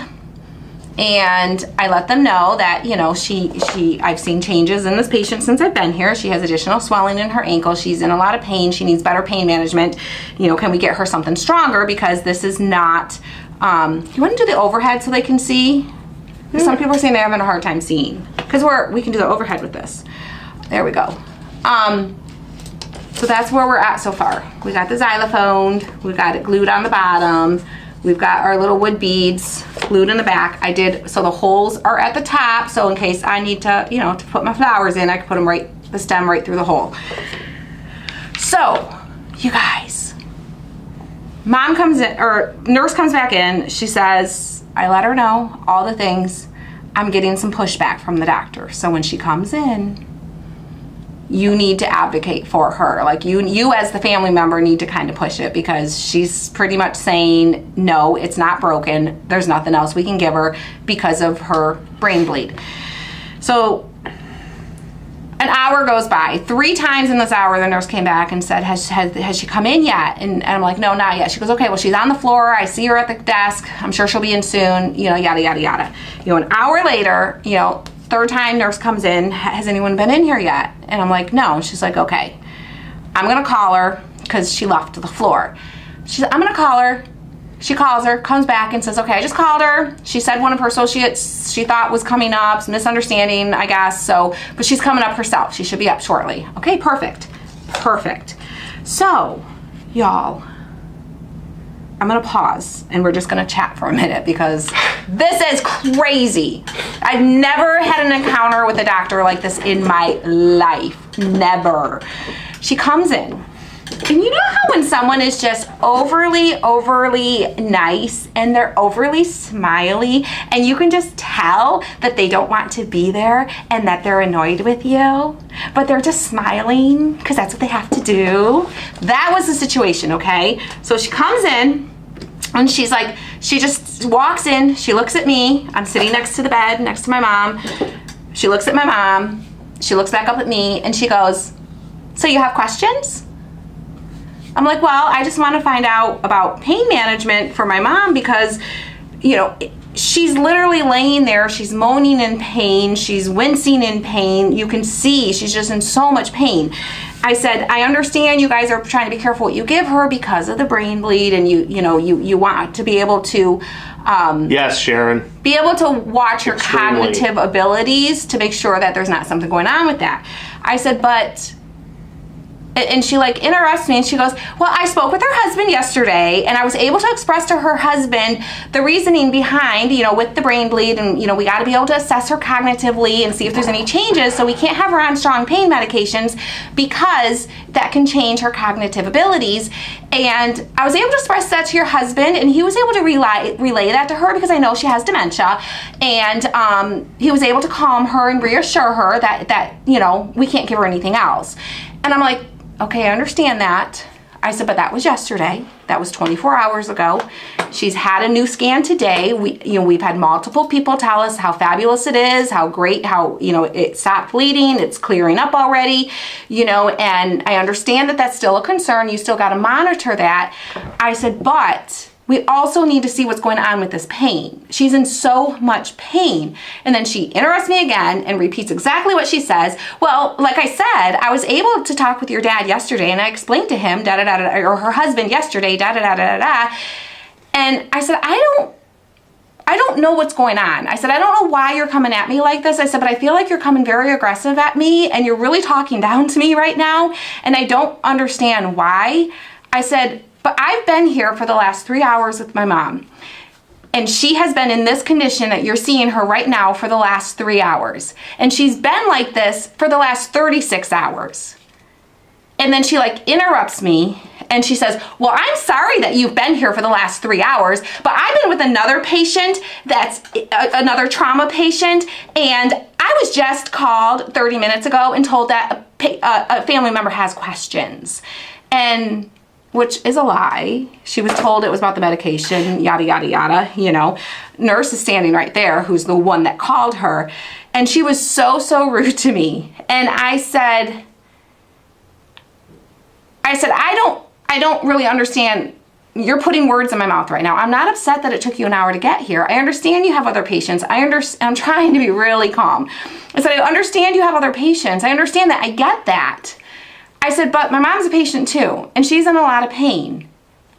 and I let them know that, you know, I've seen changes in this patient since I've been here. She has additional swelling in her ankle. She's in a lot of pain. She needs better pain management. You know, can we get her something stronger? Because this is not, you want to do the overhead so they can see? Some people are saying they're having a hard time seeing, because we can do the overhead with this. There we go. So that's where we're at so far. We got the xylophone, we got it glued on the bottom, we've got our little wood beads glued in the back. So the holes are at the top, so in case I need to, you know, to put my flowers in, I can put them the stem right through the hole. So, you guys, Mom comes in, or nurse comes back in, she says, I let her know all the things. I'm getting some pushback from the doctor. So when she comes in, you need to advocate for her. Like you as the family member need to kind of push it, because she's pretty much saying, no, it's not broken. There's nothing else we can give her because of her brain bleed. So an hour goes by. 3 times in this hour, the nurse came back and said, has she come in yet? And I'm like, no, not yet. She goes, okay, well, she's on the floor. I see her at the desk. I'm sure she'll be in soon, you know, yada, yada, yada. You know, an hour later, you know, 3rd time nurse comes in, has anyone been in here yet? And I'm like, no. And she's like, okay. I'm going to call her because she left the floor. She said, I'm going to call her. She calls her, comes back and says, okay, I just called her. She said one of her associates she thought was coming up, some misunderstanding, I guess. So, but she's coming up herself. She should be up shortly. Okay, perfect. Perfect. So, y'all, I'm going to pause and we're just going to chat for a minute because this is crazy. I've never had an encounter with a doctor like this in my life. Never. She comes in. And you know how when someone is just overly nice and they're overly smiley and you can just tell that they don't want to be there and that they're annoyed with you, but they're just smiling because that's what they have to do? That was the situation, okay? So she comes in and she's like, she just walks in, she looks at me, I'm sitting next to the bed, next to my mom. She looks at my mom, she looks back up at me and she goes, so you have questions? I'm like, well, I just want to find out about pain management for my mom because, you know, she's literally laying there. She's moaning in pain. She's wincing in pain. You can see she's just in so much pain. I said, I understand you guys are trying to be careful what you give her because of the brain bleed and you want to be able to yes, Sharon. Be able to watch her cognitive abilities to make sure that there's not something going on with that. I said, but... And she like interrupts me and she goes, well, I spoke with her husband yesterday and I was able to express to her husband the reasoning behind, you know, with the brain bleed and, you know, we got to be able to assess her cognitively and see if there's any changes. So we can't have her on strong pain medications because that can change her cognitive abilities. And I was able to express that to your husband and he was able to relay that to her because I know she has dementia. And he was able to calm her and reassure her that, you know, we can't give her anything else. And I'm like, okay, I understand that. I said, but that was yesterday. That was 24 hours ago. She's had a new scan today. We've had multiple people tell us how fabulous it is, how great, how, you know, it stopped bleeding, it's clearing up already, you know, and I understand that that's still a concern. You still got to monitor that. I said, but we also need to see what's going on with this pain. She's in so much pain. And then she interrupts me again and repeats exactly what she says. Well, like I said, I was able to talk with your dad yesterday and I explained to him, or her husband yesterday, And I said, I don't know what's going on. I said, I don't know why you're coming at me like this. I said, but I feel like you're coming very aggressive at me and you're really talking down to me right now. And I don't understand why. I said, but I've been here for the last 3 hours with my mom. And she has been in this condition that you're seeing her right now for the last 3 hours. And she's been like this for the last 36 hours. And then she like interrupts me and she says, well, I'm sorry that you've been here for the last 3 hours, but I've been with another patient that's another trauma patient. And I was just called 30 minutes ago and told that a family member has questions. And which is a lie. She was told it was about the medication, yada, yada, yada, you know. Nurse is standing right there, who's the one that called her. And she was so rude to me. And I said, I don't really understand. You're putting words in my mouth right now. I'm not upset that it took you an hour to get here. I understand you have other patients. I'm trying to be really calm. I said, I understand you have other patients. I understand that. I get that. I said, but my mom's a patient too, and she's in a lot of pain.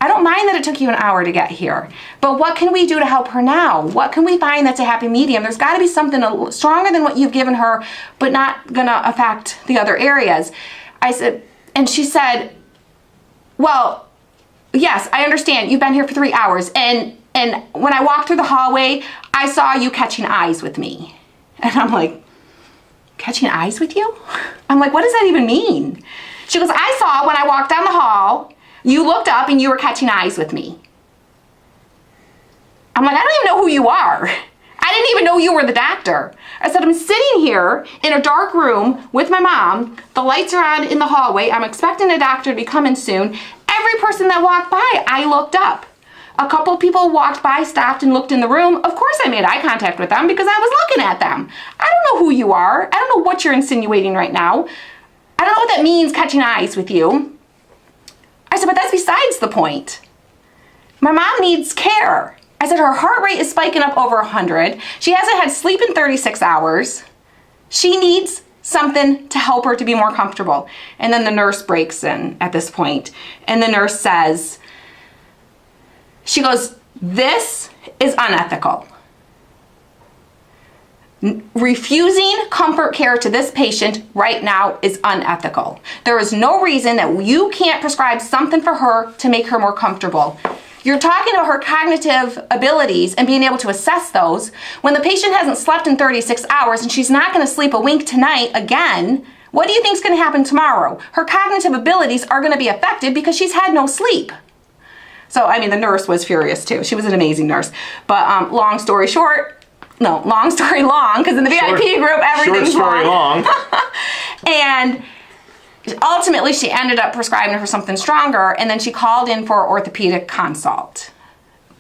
I don't mind that it took you an hour to get here, but what can we do to help her now? What can we find that's a happy medium? There's got to be something stronger than what you've given her, but not gonna affect the other areas. I said, and she said, well, yes, I understand. You've been here for 3 hours, and when I walked through the hallway, I saw you catching eyes with me. And I'm like, catching eyes with you? I'm like, what does that even mean? She goes, I saw when I walked down the hall, you looked up and you were catching eyes with me. I'm like, I don't even know who you are. I didn't even know you were the doctor. I said, I'm sitting here in a dark room with my mom. The lights are on in the hallway. I'm expecting a doctor to be coming soon. Every person that walked by, I looked up. A couple people walked by, stopped and looked in the room. Of course I made eye contact with them because I was looking at them. I don't know who you are. I don't know what you're insinuating right now. I don't know what that means, catching eyes with you. I said, but that's besides the point. My mom needs care. I said, her heart rate is spiking up over 100. She hasn't had sleep in 36 hours. She needs something to help her to be more comfortable. And then the nurse breaks in at this point, and the nurse says, she goes, "This is unethical. Refusing comfort care to this patient right now is unethical. There is no reason that you can't prescribe something for her to make her more comfortable. You're talking about her cognitive abilities and being able to assess those when the patient hasn't slept in 36 hours and she's not going to sleep a wink tonight again. What do you think is going to happen tomorrow? Her cognitive abilities are going to be affected because she's had no sleep." So, I mean, the nurse was furious too. She was an amazing nurse. But long story long, because in the VIP group, everything's long. And ultimately, she ended up prescribing her something stronger, and then she called in for an orthopedic consult,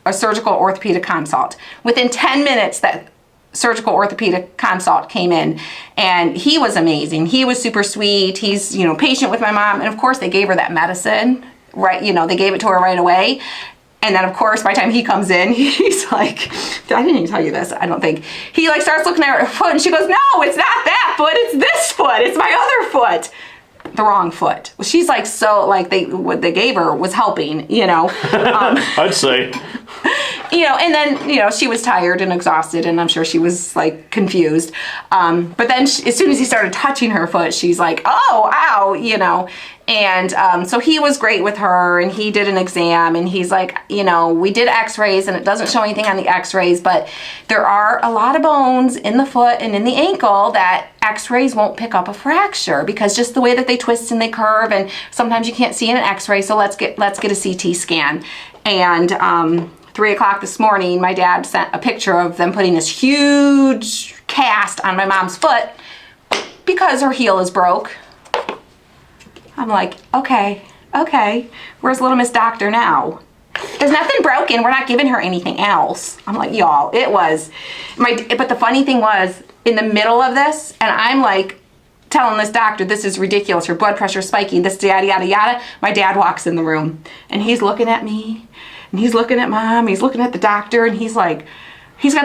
a surgical orthopedic consult. Within 10 minutes, that surgical orthopedic consult came in, and he was amazing. He was super sweet. He's, patient with my mom, and of course, they gave her that medicine, right? They gave it to her right away. And then, of course, by the time he comes in, he's like, I didn't even tell you this, I don't think. He starts looking at her foot, and she goes, "No, it's not that foot, it's this foot, it's my other foot." The wrong foot. She's what they gave her was helping, I'd say. And then, she was tired and exhausted, and I'm sure she was confused. But then as soon as he started touching her foot, she's like, "Oh, ow," And so he was great with her, and he did an exam, and he's like, we did x-rays, and it doesn't show anything on the x-rays, but there are a lot of bones in the foot and in the ankle that x-rays won't pick up a fracture, because just the way that they twist and they curve, and sometimes you can't see in an x-ray, so let's get a CT scan. And 3 o'clock this morning, my dad sent a picture of them putting this huge cast on my mom's foot because her heel is broke. I'm like, okay, where's little Miss Doctor now? There's nothing broken, we're not giving her anything else. I'm like, y'all, it was, but the funny thing was, in the middle of this, and I'm like, telling this doctor, this is ridiculous, her blood pressure spiking, this yada, yada, yada, my dad walks in the room, and he's looking at me, and he's looking at Mom, he's looking at the doctor, and he's got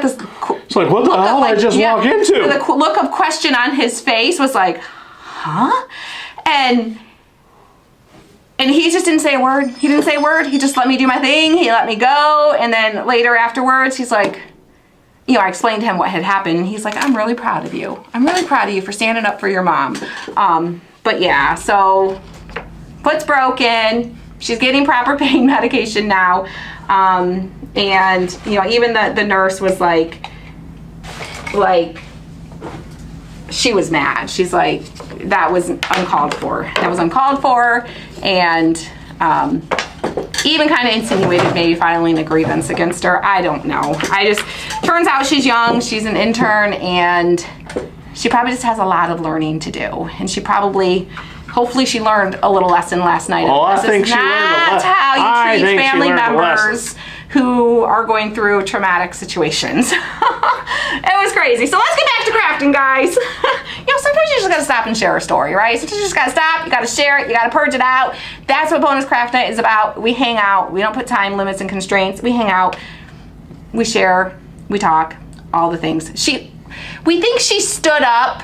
this, it's like, what the hell did I just walk into? The look of question on his face was like, huh? And he just didn't say a word. He didn't say a word. He just let me do my thing. He let me go. And then later afterwards, he's like, I explained to him what had happened. And he's like, "I'm really proud of you. I'm really proud of you for standing up for your mom." But yeah, so foot's broken. She's getting proper pain medication now. And, even the nurse was like, she was mad. She's like, that was uncalled for. That was uncalled for, and even kind of insinuated maybe filing a grievance against her. I don't know. Turns out she's young, she's an intern, and she probably just has a lot of learning to do. And hopefully she learned a little lesson last night. Oh, I think she learned a lesson. That's how you treat family members who are going through traumatic situations. It was crazy. So let's get back to crafting, guys. Sometimes you just gotta stop and share a story, right? Sometimes you just gotta stop, you gotta share it, you gotta purge it out. That's what Bonus Craft Night is about. We hang out, we don't put time limits and constraints. We hang out, we share, we talk, all the things. We think she stood up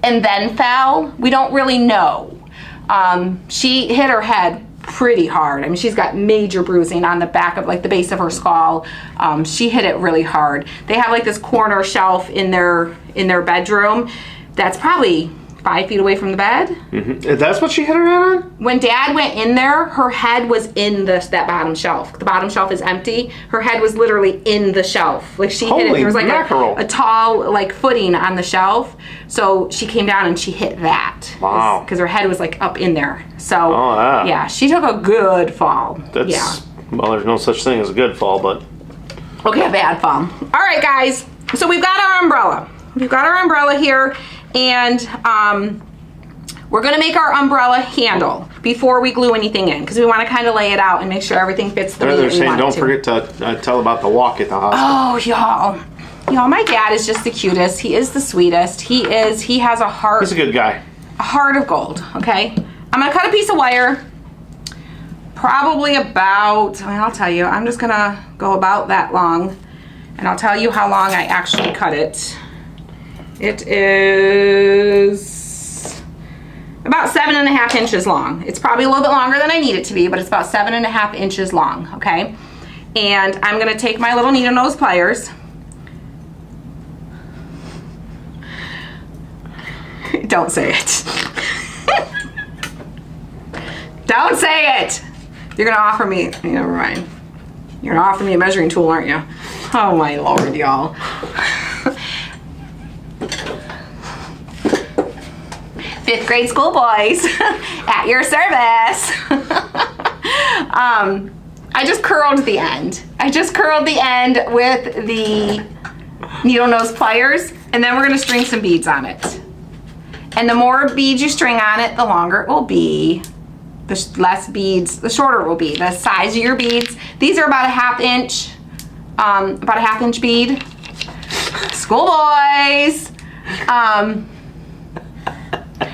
and then fell. We don't really know. She hit her head pretty hard. I mean, she's got major bruising on the back of the base of her skull. She hit it really hard. They have this corner shelf in their bedroom that's probably 5 feet away from the bed. Mm-hmm. That's what she hit her head on? When Dad went in there, her head was in that bottom shelf. The bottom shelf is empty. Her head was literally in the shelf. She hit it. There was a tall footing on the shelf. So she came down and she hit that. Wow. Because her head was up in there. So yeah, she took a good fall. Well, there's no such thing as a good fall, but okay, a bad fall. All right, guys. So we've got our umbrella. We've got our umbrella here. And we're going to make our umbrella handle before we glue anything in, because we want to kind of lay it out and make sure everything fits the way that we want it to. Don't forget to tell about the walk at the hospital. Oh, y'all, my dad is just the cutest. He is the sweetest. He has a heart. He's a good guy. A heart of gold, okay? I'm going to cut a piece of wire, probably about, I'll tell you, I'm just going to go about that long, and I'll tell you how long I actually cut it. It is about 7.5 inches long. It's probably a little bit longer than I need it to be, but it's about 7.5 inches long, okay? And I'm gonna take my little needle nose pliers. Don't say it. Don't say it. You're gonna offer me, never mind. You're gonna offer me a measuring tool, aren't you? Oh my Lord, y'all. Fifth grade school boys at your service. I just curled the end. I just curled the end with the needle nose pliers, and then we're gonna string some beads on it. And the more beads you string on it, the longer it will be. The less beads, the shorter it will be. The size of your beads. These are about a 1/2 inch bead. School boys.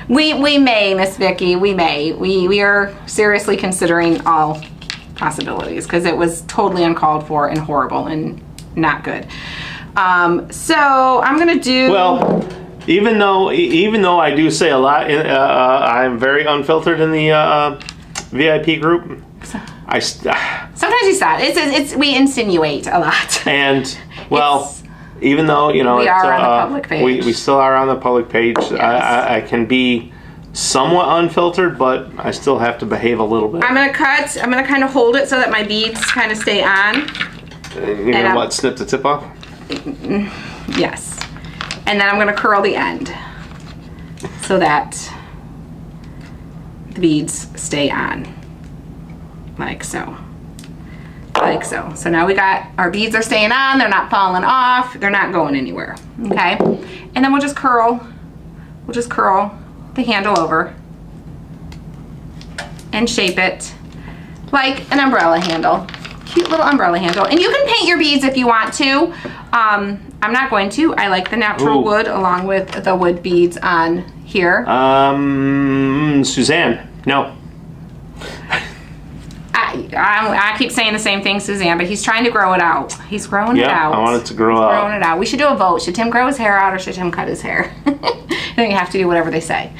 We may, Miss Vicki, we may. We are seriously considering all possibilities because it was totally uncalled for and horrible and not good. So I'm gonna do. Well, even though I do say a lot, I'm very unfiltered in the VIP group. Sometimes you saw it. It's we insinuate a lot. And well. Even though, you know, we are on the public page. We still are on the public page. Yes. I can be somewhat unfiltered, but I still have to behave a little bit. I'm gonna kind of hold it so that my beads kind of stay on. You know what? Snip the tip off? Yes. And then I'm gonna curl the end so that the beads stay on. Like so. Like so. So now we got, our beads are staying on, they're not falling off, they're not going anywhere, okay? And then we'll just curl the handle over and shape it like an umbrella handle. Cute little umbrella handle. And you can paint your beads if you want to. I'm not going to. I like the natural wood along with the wood beads on here. Suzanne, no. I keep saying the same thing, Suzanne, but he's trying to grow it out. He's growing it out. I want it to grow out. Growing it out. We should do a vote. Should Tim grow his hair out or should Tim cut his hair? Then you have to do whatever they say.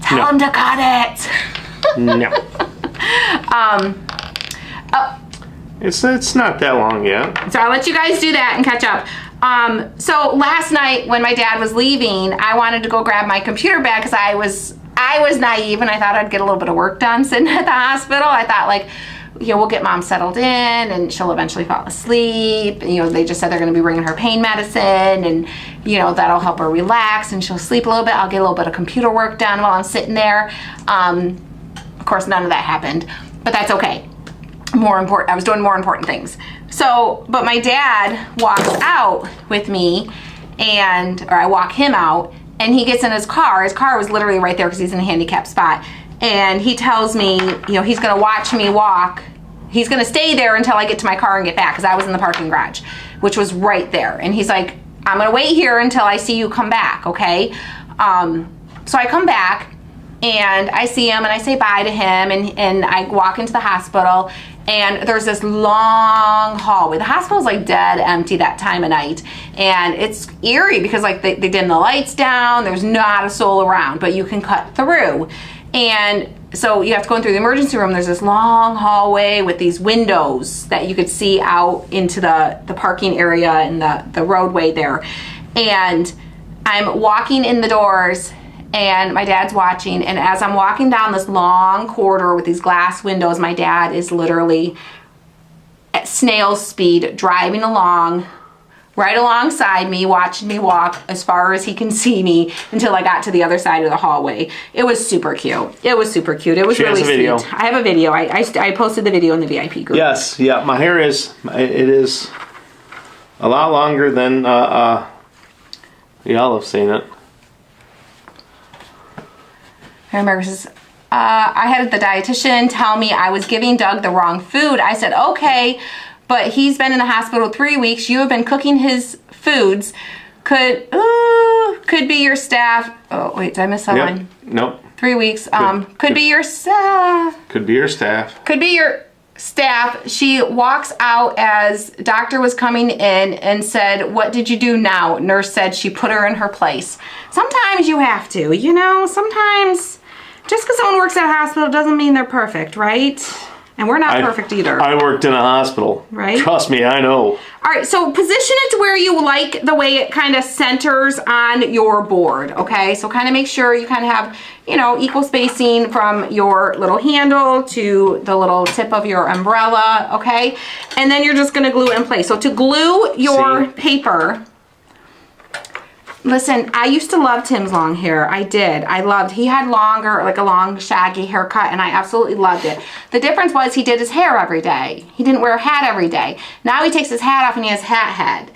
Tell him to cut it. No. It's not that long yet. So I'll let you guys do that and catch up. So last night when my dad was leaving, I wanted to go grab my computer bag because I was naive and I thought I'd get a little bit of work done sitting at the hospital. I thought, like, you know, we'll get mom settled in and she'll eventually fall asleep. You know, they just said they're going to be bringing her pain medicine and, you know, that'll help her relax and she'll sleep a little bit. I'll get a little bit of computer work done while I'm sitting there. Of course, none of that happened, but that's okay. I was doing more important things. So, but my dad walks out with me or I walk him out, and he gets in his car. His car was literally right there because he's in a handicapped spot. And he tells me, you know, he's gonna watch me walk. He's gonna stay there until I get to my car and get back because I was in the parking garage, which was right there. And he's like, I'm gonna wait here until I see you come back, okay? So I come back and I see him and I say bye to him and I walk into the hospital and there's this long hallway. The hospital's like dead empty that time of night. And it's eerie because like they dim the lights down, there's not a soul around, but you can cut through. And so you have to go in through the emergency room. There's this long hallway with these windows that you could see out into the parking area and the roadway there. And I'm walking in the doors and my dad's watching, and as I'm walking down this long corridor with these glass windows, my dad is literally at snail's speed driving along right alongside me, watching me walk as far as he can see me until I got to the other side of the hallway. It was super cute. It was super cute. It was really sweet. I have a video. I posted the video in the VIP group. Yes, yeah, my hair is a lot longer than y'all have seen it. Remember, says, I had the dietitian tell me I was giving Doug the wrong food. I said, okay, but he's been in the hospital 3 weeks. You have been cooking his foods. Could be your staff. Oh, wait, did I miss that one? Nope. 3 weeks. Could be your staff. Could be your staff. Could be your staff, she walks out as doctor was coming in and said, "What did you do now?" Nurse said she put her in her place. Sometimes you have to, you know, sometimes just because someone works at a hospital doesn't mean they're perfect, right? And we're not perfect either. I worked in a hospital. Right? Trust me, I know. All right, so position it to where you like the way it kind of centers on your board, okay? So kind of make sure you kind of have, you know, equal spacing from your little handle to the little tip of your umbrella, okay? And then you're just gonna glue it in place. So to glue your paper, listen, I used to love Tim's long hair. I did. He had longer, like a long shaggy haircut, and I absolutely loved it. The difference was he did his hair every day. He didn't wear a hat every day. Now he takes his hat off and he has hat head.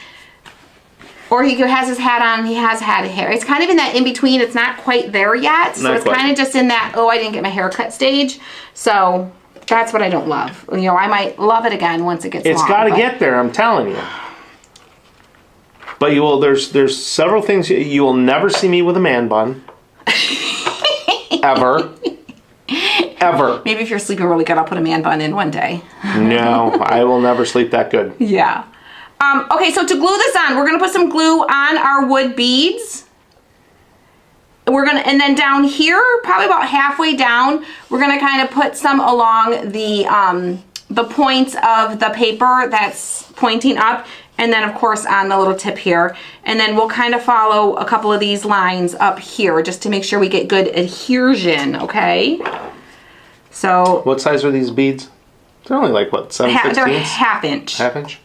Or he has his hat on and he has hat hair. It's kind of in that in-between. It's not quite there yet. So it's kind of just in that, oh, I didn't get my hair cut stage. So that's what I don't love. You know, I might love it again once it gets long. It's got to get there, I'm telling you. But you will. There's several things you will never see me with a man bun. Ever. Ever. Maybe if you're sleeping really good, I'll put a man bun in one day. No, I will never sleep that good. Yeah. Okay, so to glue this on, we're gonna put some glue on our wood beads. And then down here, probably about halfway down, we're gonna kind of put some along the points of the paper that's pointing up. And then of course on the little tip here. And then we'll kind of follow a couple of these lines up here just to make sure we get good adhesion, okay? So. What size are these beads? They're only like what, 7/16? They're half inch. Half inch?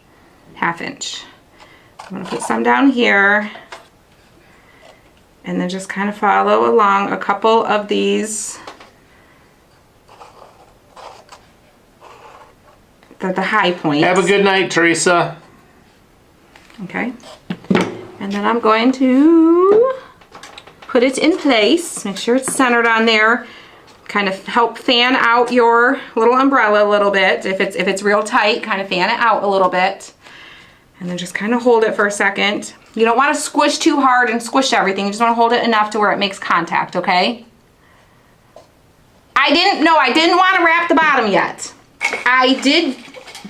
Half inch. I'm gonna put some down here. And then just kind of follow along a couple of these. The high points. Have a good night, Teresa. Okay, and then I'm going to put it in place, make sure it's centered on there, kind of help fan out your little umbrella a little bit. If it's real tight, kind of fan it out a little bit, and then just kind of hold it for a second. You don't want to squish too hard and squish everything, you just want to hold it enough to where it makes contact, okay? I didn't want to wrap the bottom yet. I did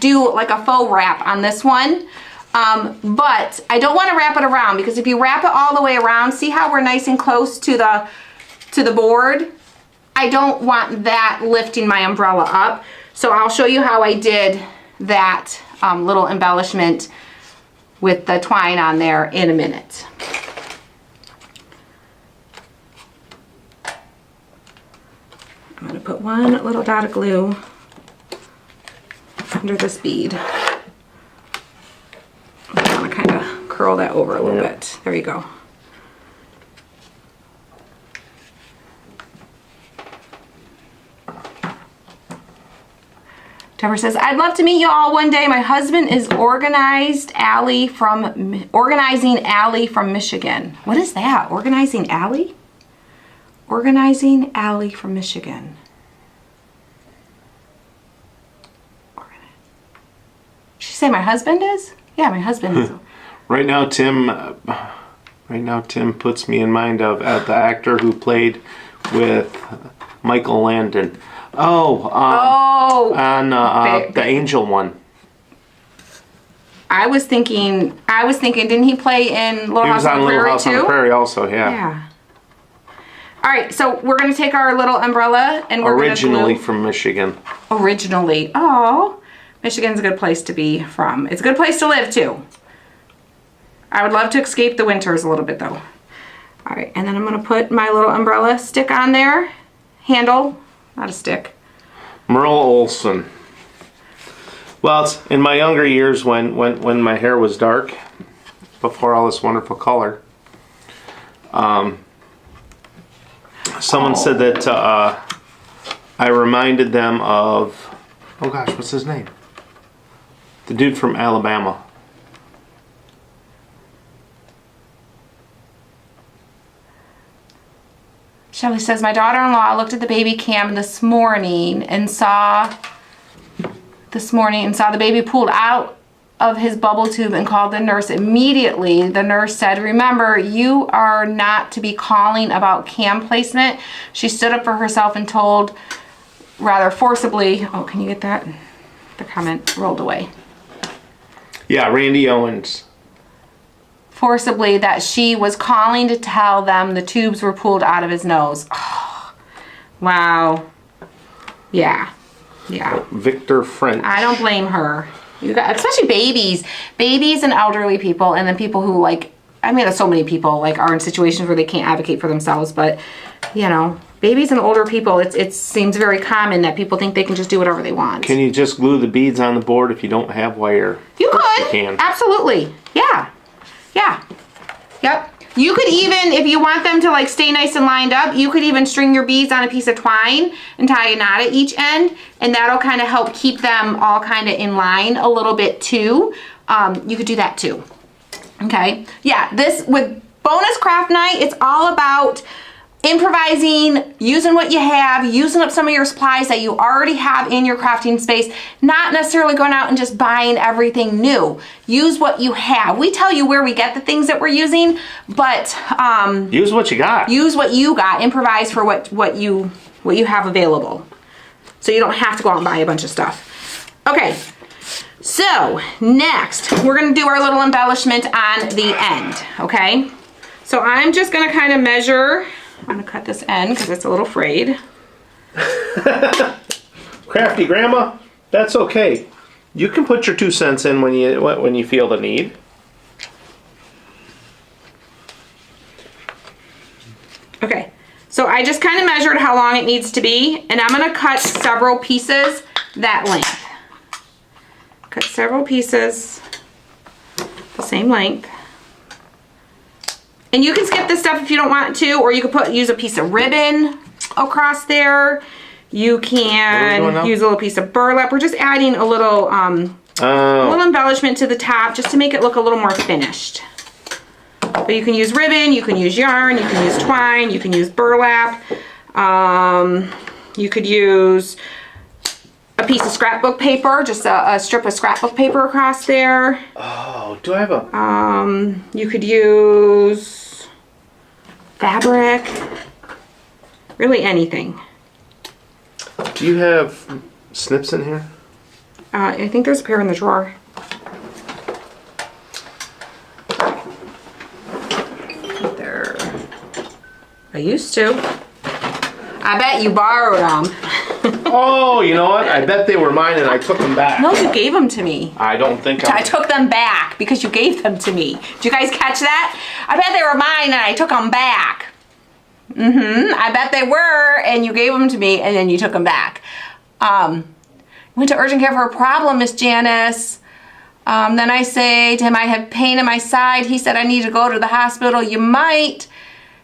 do like a faux wrap on this one. But I don't want to wrap it around, because if you wrap it all the way around, see how we're nice and close to the board? I don't want that lifting my umbrella up. So I'll show you how I did that little embellishment with the twine on there in a minute. I'm going to put one little dot of glue under this bead. I want to kind of curl that over a little bit. There you go. Deborah says, I'd love to meet you all one day. My husband is Organizing Alley from Michigan. What is that? Organizing Alley? Organizing Alley from Michigan. Did she say my husband is? Yeah, my husband is. Right now, Tim puts me in mind of the actor who played with Michael Landon. On the Angel one. I was thinking, didn't he play in Little House on the Prairie too? He was on Little House on the Prairie also, yeah. Yeah. All right, so we're going to take our little umbrella and we're going to glue. Originally from Michigan. Originally. Oh, Michigan's a good place to be from. It's a good place to live too. I would love to escape the winters a little bit though. All right, and then I'm going to put my little umbrella stick on there. Handle, not a stick. Merle Olson. Well, it's in my younger years when my hair was dark, before all this wonderful color, someone said that I reminded them of, oh gosh, what's his name? The dude from Alabama. Shelly says, my daughter-in-law looked at the baby cam this morning and saw the baby pulled out of his bubble tube and called the nurse immediately. The nurse said, remember, you are not to be calling about cam placement. She stood up for herself and told rather forcibly, oh, can you get that? The comment rolled away. Yeah, Randy Owens. Forcibly that she was calling to tell them the tubes were pulled out of his nose. Oh, wow. Yeah. Yeah. Victor French. I don't blame her. You got, especially babies and elderly people, and then people who like, I mean, there's so many people like are in situations where they can't advocate for themselves, but you know, babies and older people, it seems very common that people think they can just do whatever they want. Can you just glue the beads on the board if you don't have wire? You could. You can. Absolutely. Yeah. Yeah. Yep. You could even, if you want them to like stay nice and lined up, you could even string your beads on a piece of twine and tie a knot at each end, and that'll kind of help keep them all kind of in line a little bit too. You could do that too. Okay. Yeah. This with bonus craft night, it's all about improvising, using what you have, using up some of your supplies that you already have in your crafting space, not necessarily going out and just buying everything new. Use what you have. We tell you where we get the things that we're using, but use what you got. Use what you got. Improvise for what you have available, so you don't have to go out and buy a bunch of stuff. Okay. So next, we're gonna do our little embellishment on the end. Okay. So I'm just gonna kind of measure. I'm gonna cut this end because it's a little frayed. Crafty grandma, that's okay. You can put your 2 cents in when you feel the need. Okay, so I just kind of measured how long it needs to be, and I'm gonna cut several pieces that length. Cut several pieces the same length. And you can skip this stuff if you don't want to, or you could use a piece of ribbon across there. You can use a little piece of burlap. We're just adding a little embellishment to the top just to make it look a little more finished. But you can use ribbon, you can use yarn, you can use twine, you can use burlap. You could use a piece of scrapbook paper, just a strip of scrapbook paper across there. Oh, do I have a... You could use fabric, really anything. Do you have snips in here? I think there's a pair in the drawer. There. I used to. I bet you borrowed them. Oh, you know what? I bet they were mine and I took them back. No, you gave them to me. I don't think I took them back because you gave them to me. Did you guys catch that? I bet they were mine and I took them back. I bet they were, and you gave them to me and then you took them back. Went to urgent care for a problem, Miss Janice. Then I say to him, I have pain in my side. He said I need to go to the hospital. You might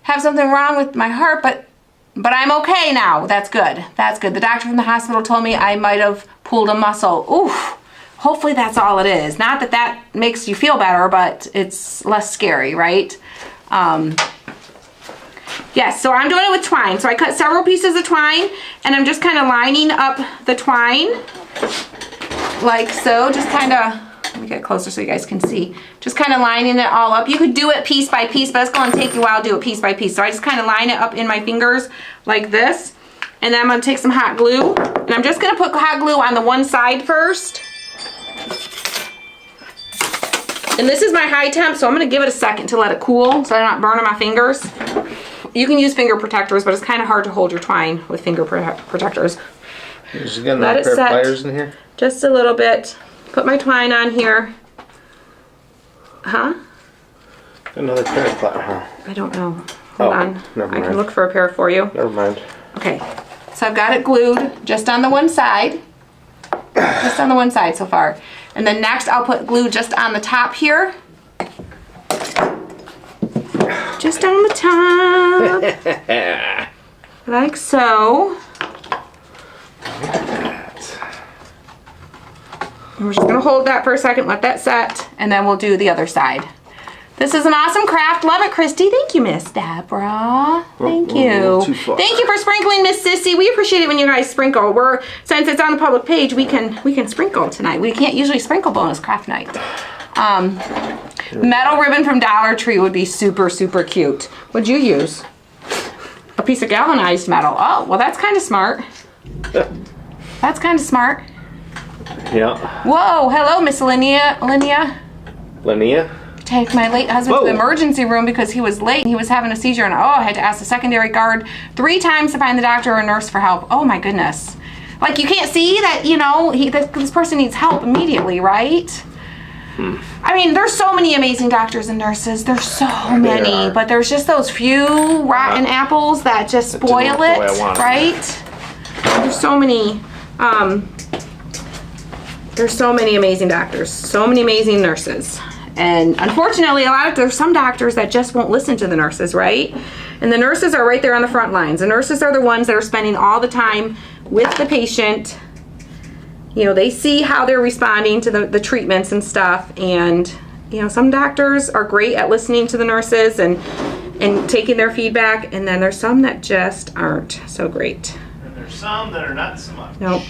have something wrong with my heart, but I'm okay now. That's good. That's good. The doctor from the hospital told me I might have pulled a muscle. Oof. Hopefully that's all it is. Not that that makes you feel better, but it's less scary, right? Yes, so I'm doing it with twine. So I cut several pieces of twine, and I'm just kind of lining up the twine like so. Just kind of, let me get closer so you guys can see. Just kind of lining it all up. You could do it piece by piece, but it's going to take you a while to do it piece by piece. So I just kind of line it up in my fingers like this. And then I'm going to take some hot glue. And I'm just going to put hot glue on the one side first. And this is my high temp, so I'm going to give it a second to let it cool so I'm not burning my fingers. You can use finger protectors, but it's kind of hard to hold your twine with finger protectors. Just get another pair of pliers in here? Just a little bit. Put my twine on here. Huh? Another pair of pliers. I don't know. Hold on. Never mind. I can look for a pair for you. Never mind. Okay. So I've got it glued just on the one side. Just on the one side so far. And then next I'll put glue just on the top here. Just on the top. Like so. And we're just going to hold that for a second, let that set, and then we'll do the other side. This is an awesome craft. Love it, Christy. Thank you, Miss Deborah. Thank you. Thank you for sprinkling, Miss Sissy. We appreciate it when you guys sprinkle. Since it's on the public page, we can sprinkle tonight. We can't usually sprinkle bonus craft night. Metal ribbon from Dollar Tree would be super, super cute. What'd you use? A piece of galvanized metal. Oh, well, that's kind of smart. That's kind of smart. Yeah. Whoa, hello, Miss Linnea. Linnea? Take my late husband to the emergency room because he was late and he was having a seizure, and I had to ask the secondary guard 3 times to find the doctor or nurse for help. Oh my goodness. Like, you can't see that, you know, this person needs help immediately, right? I mean, there's so many amazing doctors and nurses. There's so many, but there's just those few rotten apples that just spoil it, right? There's so many, amazing doctors, so many amazing nurses. And unfortunately, there's some doctors that just won't listen to the nurses, right? And the nurses are right there on the front lines. The nurses are the ones that are spending all the time with the patient. You know, they see how they're responding to the treatments and stuff. And, you know, some doctors are great at listening to the nurses and taking their feedback. And then there's some that just aren't so great. And there's some that are not so much. Nope.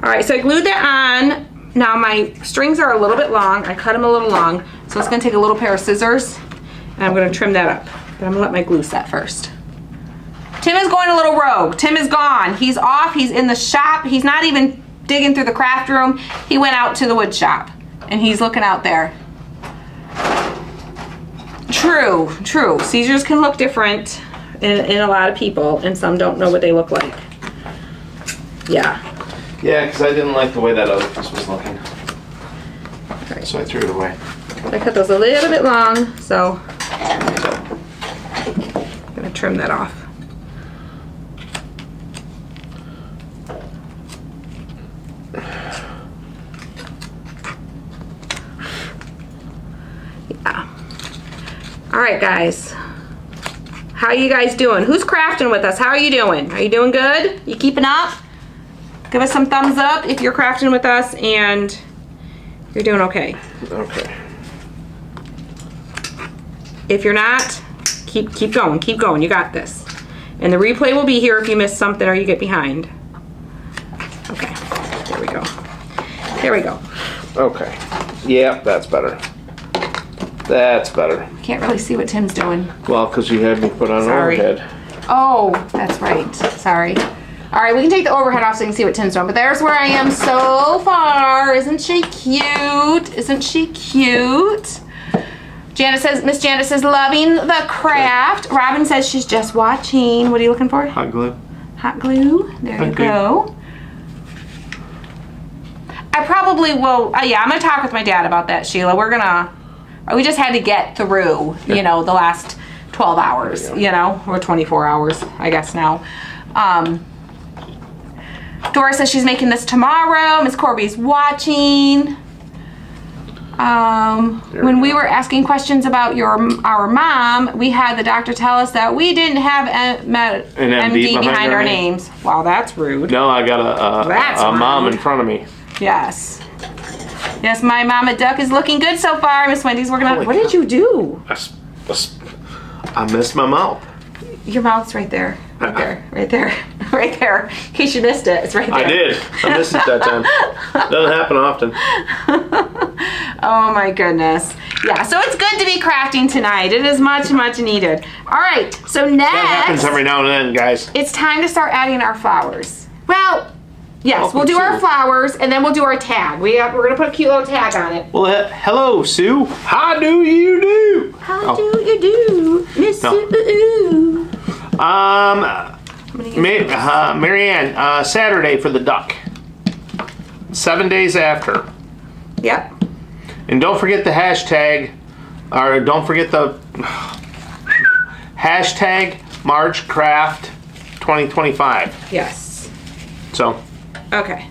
All right, so I glued that on. Now my strings are a little bit long. I cut them a little long. So it's gonna take a little pair of scissors and I'm gonna trim that up. But I'm gonna let my glue set first. Tim is going a little rogue. Tim is gone. He's off, he's in the shop. He's not even digging through the craft room. He went out to the wood shop and he's looking out there. True. Seizures can look different in a lot of people and some don't know what they look like. Yeah. Yeah, because I didn't like the way that other piece was looking. Right. So I threw it away. I cut those a little bit long, so I'm gonna trim that off. Yeah. All right, guys. How you guys doing? Who's crafting with us? How are you doing? Are you doing good? You keeping up? Give us some thumbs up if you're crafting with us and you're doing okay. Okay. If you're not, keep going. You got this. And the replay will be here if you miss something or you get behind. Okay, there we go. Okay. Yeah, that's better. That's better. Can't really see what Tim's doing. Well, because you had me put on overhead. Oh, that's right. Sorry. All right, we can take the overhead off so you can see what Tim's doing. But there's where I am so far. Isn't she cute? Isn't she cute? Miss Janet says, loving the craft. Robin says she's just watching. What are you looking for? Hot glue. Hot glue. There you go. I probably will. Yeah, I'm going to talk with my dad about that, Sheila. We just had to get through, you know, the last 12 hours, you know, or 24 hours, I guess now. Dora says she's making this tomorrow. Miss Corby's watching. When we were asking questions about our mom, we had the doctor tell us that we didn't have an MD behind our names. Wow, that's rude. No, I got a mom in front of me. Yes. Yes, my mama duck is looking good so far. Miss Wendy's working on it. What did you do? I missed my mouth. Your mouth's right there. Right there. In case you missed it, it's right there. I did. I missed it that time. Doesn't happen often. Oh my goodness. Yeah, so it's good to be crafting tonight. It is much, much needed. All right, so next. That happens every now and then, guys. It's time to start adding our flowers. Well, yes, we'll do our flowers and then we'll do our tag. We're going to put a cute little tag on it. Well, hello, Sue. How do you do? How do you do, Miss Sue? Marianne, Saturday for the duck. 7 days after. Yep. And don't forget the hashtag, or don't forget the hashtag MarchCraft 2025. Yes. So. Okay.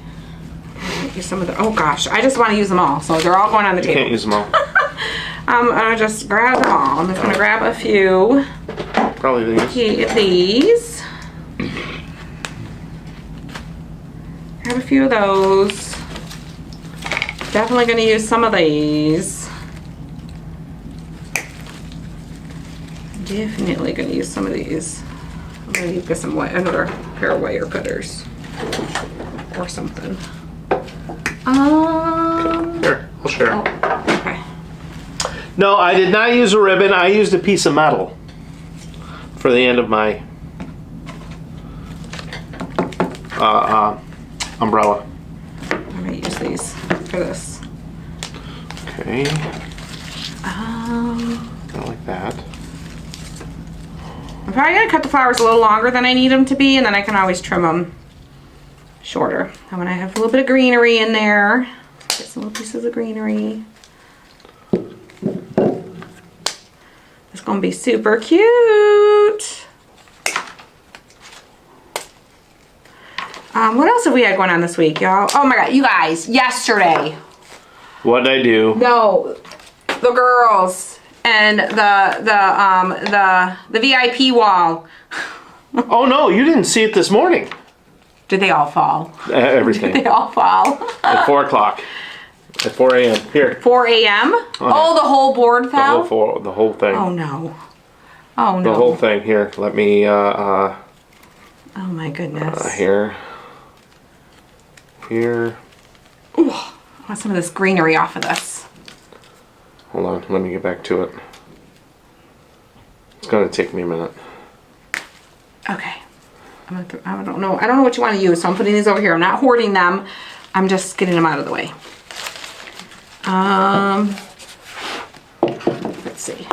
Use some of the. Oh gosh, I just want to use them all, so they're all going on the table. You can't use them all. I'm gonna just grab them all. I'm just gonna grab a few. Probably these. These. Grab a few of those. Definitely gonna use some of these. Definitely gonna use some of these. I'm gonna get some another pair of wire cutters or something. Here, I'll share. Oh, okay. No, I did not use a ribbon. I used a piece of metal for the end of my umbrella. I'm gonna use please, for this. Okay. Kind of like that. I'm probably gonna cut the flowers a little longer than I need them to be, and then I can always trim them shorter. And when I have a little bit of greenery in there, get some little pieces of greenery. It's gonna be super cute. What else have we had going on this week, y'all? Oh my God, you guys, yesterday. What'd I do? No, the girls and the VIP wall. Oh no, you didn't see it this morning. Did they all fall? Everything. Did they all fall? At 4 o'clock. At 4 a.m. Here. 4 a.m.? Oh, the whole board fell? The whole thing. Oh no. Oh no. The whole thing. Here, let me, oh my goodness. Here. Here. Ooh, I want some of this greenery off of this. Hold on, let me get back to it. It's gonna take me a minute. Okay. I don't know what you want to use, so I'm putting these over here. I'm not hoarding them. I'm just getting them out of the way. Let's see.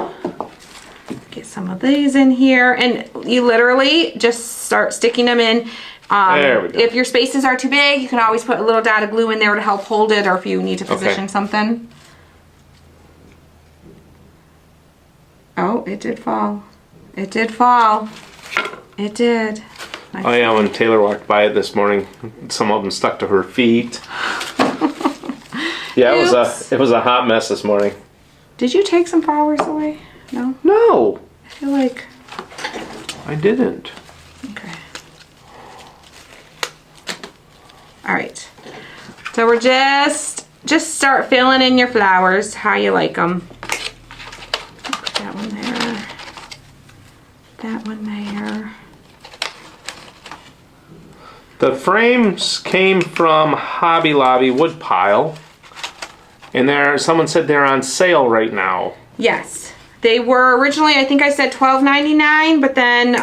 Get some of these in here, and you literally just start sticking them in. There we go. If your spaces are too big, you can always put a little dot of glue in there to help hold it, or if you need to position something. Oh, it did fall. It did fall. It did. Oh yeah, when Taylor walked by it this morning, some of them stuck to her feet. Yeah, it was a hot mess this morning. Did you take some flowers away? No? No. I feel like... I didn't. Okay. Alright. So we're just start filling in your flowers how you like them. Put that one there. That one there. The frames came from Hobby Lobby Woodpile. And someone said they're on sale right now. Yes. They were originally, I think I said $12.99, but then,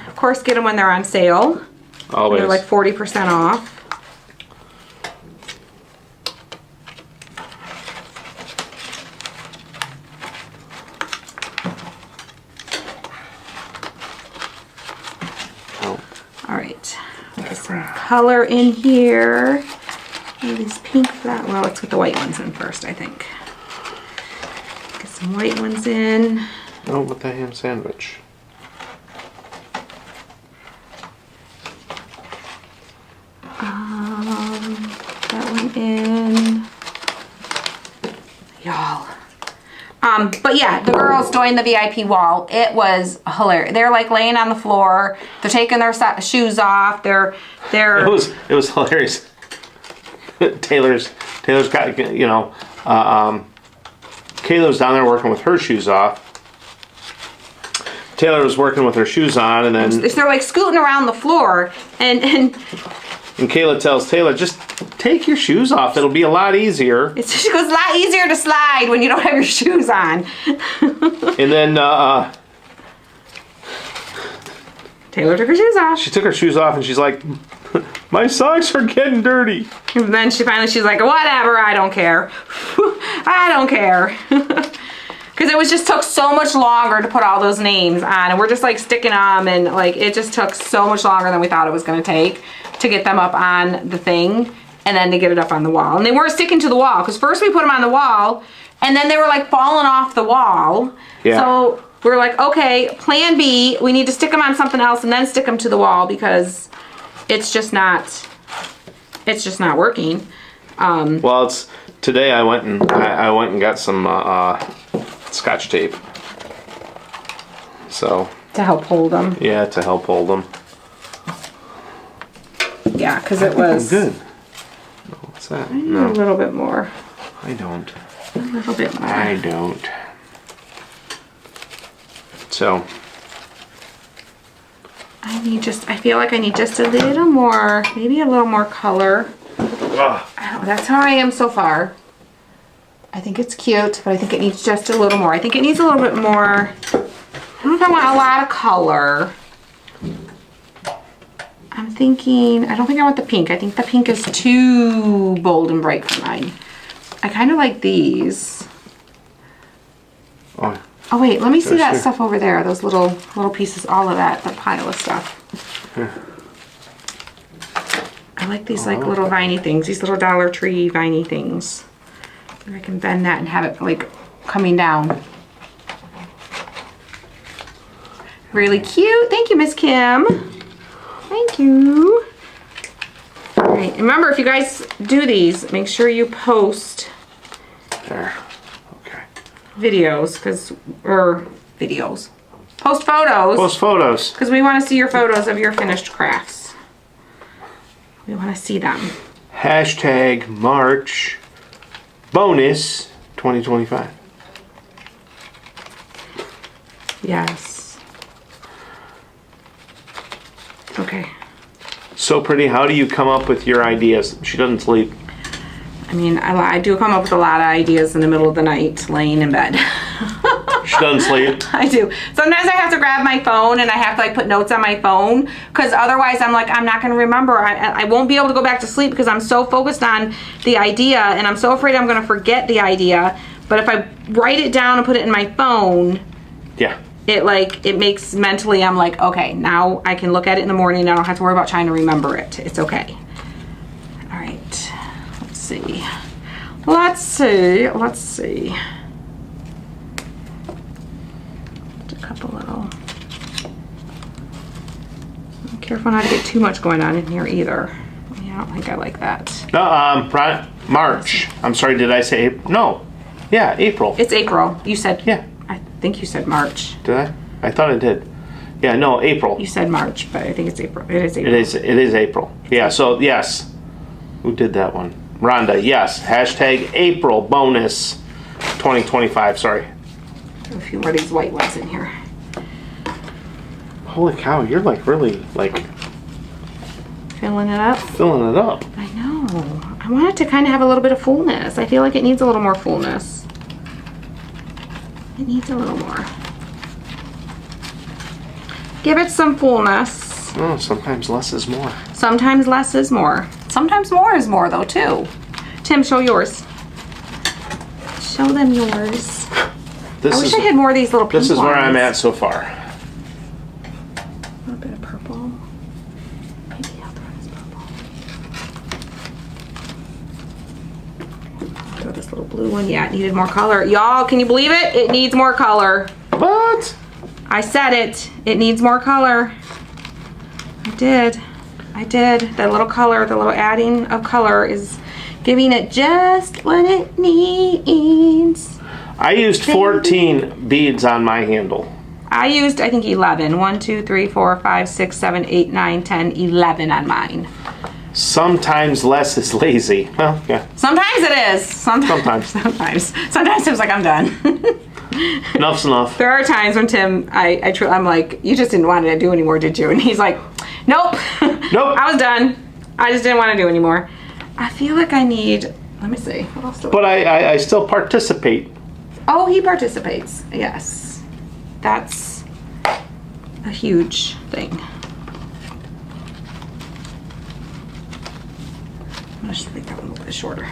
of course, get them when they're on sale. Always. They're like 40% off. Oh. All right. Get some color in here. These pink flowers. Well, let's get the white ones in first, I think. Get some white ones in. Oh, with the ham sandwich. That one in. Y'all. But yeah, the girls joined the VIP wall. It was hilarious. They're like laying on the floor. They're taking their shoes off. It was hilarious. Taylor's got, you know, Kayla's down there working with her shoes off. Taylor was working with her shoes on, and then they're like scooting around the floor, and Kayla tells Taylor, just take your shoes off. It'll be a lot easier. She goes, a lot easier to slide when you don't have your shoes on. And then Taylor took her shoes off. She took her shoes off, and she's like, my socks are getting dirty. And then she's like, whatever, I don't care. I don't care. Because it just took so much longer to put all those names on. And we're just like sticking them, and like it just took so much longer than we thought it was going to take to get them up on the thing and then to get it up on the wall. And they weren't sticking to the wall, because first we put them on the wall and then they were like falling off the wall. Yeah. So we're like, okay, plan B, we need to stick them on something else and then stick them to the wall, because it's just not working. Well, today I went and got some Scotch tape. So to help hold them. Yeah, to help hold them. Yeah, because it was good. What's that? I need a little bit more. I don't. A little bit more. I don't. So I feel like I need just a little more, maybe a little more color. That's how I am so far. I think it's cute, but I think it needs just a little more. I think it needs a little bit more. I don't know if I want a lot of color. I'm thinking, I don't think I want the pink. I think the pink is too bold and bright for mine. I kind of like these. Oh, wait, let me see that stuff over there. Those little pieces, all of that pile of stuff. Here. I like these like little viney things, these little Dollar Tree viney things. And I can bend that and have it like coming down. Really cute. Thank you, Miss Kim. Thank you. All right, remember if you guys do these, make sure you post there. Okay. Videos, post photos. Post photos. Because we want to see your photos of your finished crafts. We want to see them. Hashtag March bonus 2025. Yes. Okay. So pretty. How do you come up with your ideas? She doesn't sleep. I mean, I do come up with a lot of ideas in the middle of the night, laying in bed. She doesn't sleep. I do. Sometimes I have to grab my phone and I have to like put notes on my phone because otherwise I'm like, I'm not going to remember. I won't be able to go back to sleep because I'm so focused on the idea and I'm so afraid I'm going to forget the idea. But if I write it down and put it in my phone, yeah, it makes mentally, I'm like, okay, now I can look at it in the morning and I don't have to worry about trying to remember it. It's okay. All right. Let's see. Just a couple little. I'm careful not to get too much going on in here either. Yeah, I don't think I like that. No, March. I'm sorry, did I say April? No. Yeah, April. It's April. You said. Yeah. I think you said March. Did I? I thought I did. Yeah, no, April. You said March, but I think it's April. It is April. It is April. Yeah, so yes. Who did that one? Rhonda, yes. Hashtag April bonus 2025, sorry. A few more of these white ones in here. Holy cow, you're like really like filling it up. Filling it up. I know. I want it to kind of have a little bit of fullness. I feel like it needs a little more fullness. It needs a little more. Give it some fullness. Oh, sometimes less is more. Sometimes less is more. Sometimes more is more though too. Tim, show yours. Show them yours. I wish I had more of these little pink ones. This is where I'm at so far. A little bit of purple. Maybe I'll throw this purple. Throw this little blue one. Yeah, it needed more color. Y'all, can you believe it? It needs more color. What? I said it. It needs more color. I did. That little color, the little adding of color is giving it just what it needs. I used 14 beads on my handle. I used, I think, 11. 1, 2, 3, 4, 5, 6, 7, 8, 9, 10, 11 on mine. Sometimes less is lazy. Well, yeah. Sometimes it is. Sometimes. Sometimes Tim's like, I'm done. Enough's enough. There are times when Tim, I'm like, you just didn't want to do anymore, did you? And he's like, nope. Nope. I was done. I just didn't want to do anymore. I feel like I need, let me see. What else do But I still participate. Oh, he participates. Yes. That's a huge thing. I'm going to make that one a little bit shorter.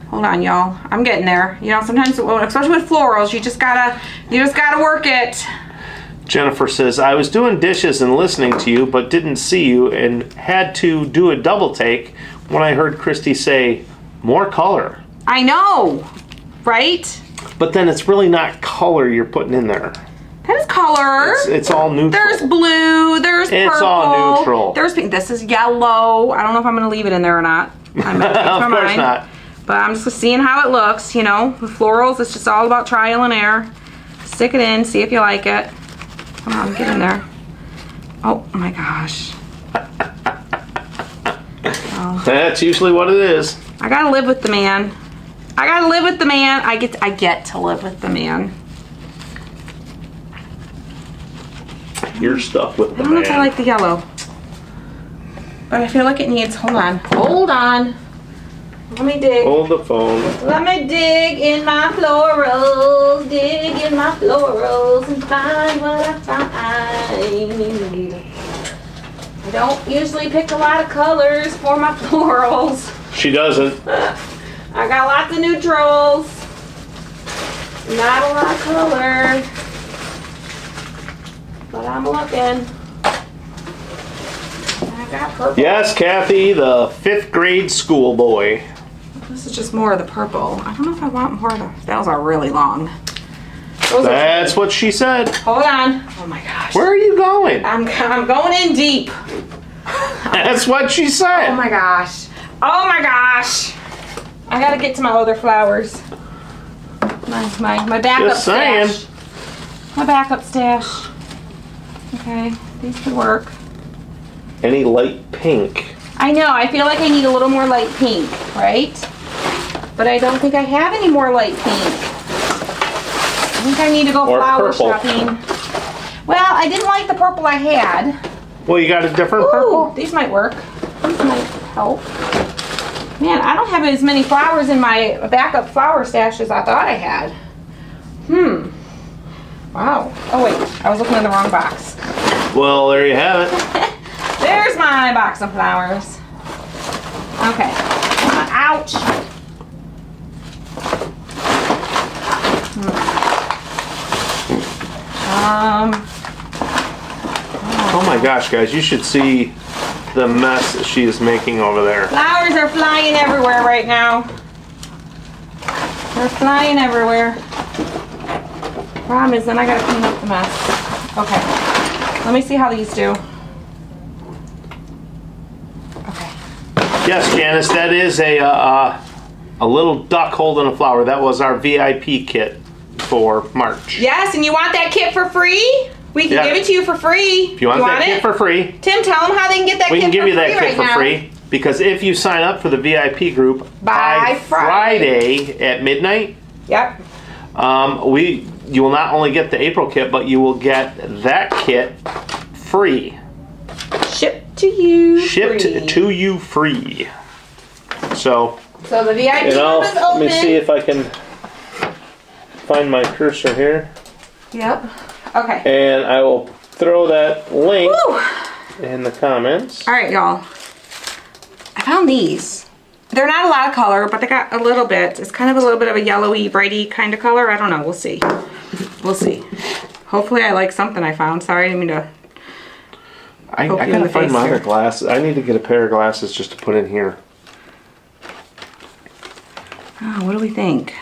Hold on, y'all. I'm getting there. You know, sometimes, especially with florals, you just gotta work it. Jennifer says, I was doing dishes and listening to you, but didn't see you and had to do a double take when I heard Christy say, more color. I know, right? But then it's really not color you're putting in there. That is color. It's all neutral. There's blue, there's purple. It's all neutral. There's pink. This is yellow. I don't know if I'm going to leave it in there or not. I'm gonna change my Of course mind. not. But I'm just seeing how it looks, you know. With florals, it's just all about trial and error. Stick it in, see if you like it. Come on, get in there. Oh my gosh. Oh. That's usually what it is. I gotta live with the man. I gotta live with the man. I get to live with the man. You're stuck with the I don't know if I man. like the yellow. But I feel like it needs, hold on. Let me dig. Hold the phone. Let me dig in my florals, and find what I find. I don't usually pick a lot of colors for my florals. She doesn't. I got lots of neutrals. Not a lot of color. But I'm looking. I got purple. Yes, Kathy, the 5th grade schoolboy. This is just more of the purple. I don't know if I want more of the... Those are really long. That's what she said. Hold on. Oh my gosh. Where are you going? I'm going in deep. That's what she said. Oh my gosh. Oh my gosh. I gotta get to my other flowers. My backup Just saying. stash. My backup stash. Okay, these could work. Any light pink? I know, I feel like I need a little more light pink, right? But I don't think I have any more light pink. I think I need to go flower shopping. Well, I didn't like the purple I had. Well, you got a different purple? These might work. These might help. Man, I don't have as many flowers in my backup flower stash as I thought I had. Wow. Oh wait, I was looking in the wrong box. Well, there you have it. There's my box of flowers. Okay. Ouch. Oh my gosh, guys, you should see the mess that she is making over there. Flowers are flying everywhere right now. They're flying everywhere. Problem is, then I gotta clean up the mess. Okay. Let me see how these do. Okay. Yes, Janice, that is a little duck holding a flower. That was our VIP kit for March. Yes, and you want that kit for free? We can give it to you for free. If you want that kit for free. Tim, tell them how they can get that kit for free. We can give you that kit for now. free because if you sign up for the VIP group by Friday at midnight, yep. You will not only get the April kit, but you will get that kit free. Shipped to you. Shipped to you free. So the VIP is open. Let me see if I can find my cursor here. Yep. Okay. And I will throw that link in the comments. All right, y'all. I found these. They're not a lot of color, but they got a little bit. It's kind of a little bit of a yellowy, brighty kind of color. I don't know. We'll see. We'll see. Hopefully I like something I found. Sorry, I didn't mean to. I gotta find my other glasses. I need to get a pair of glasses just to put in here. Oh, what do we think?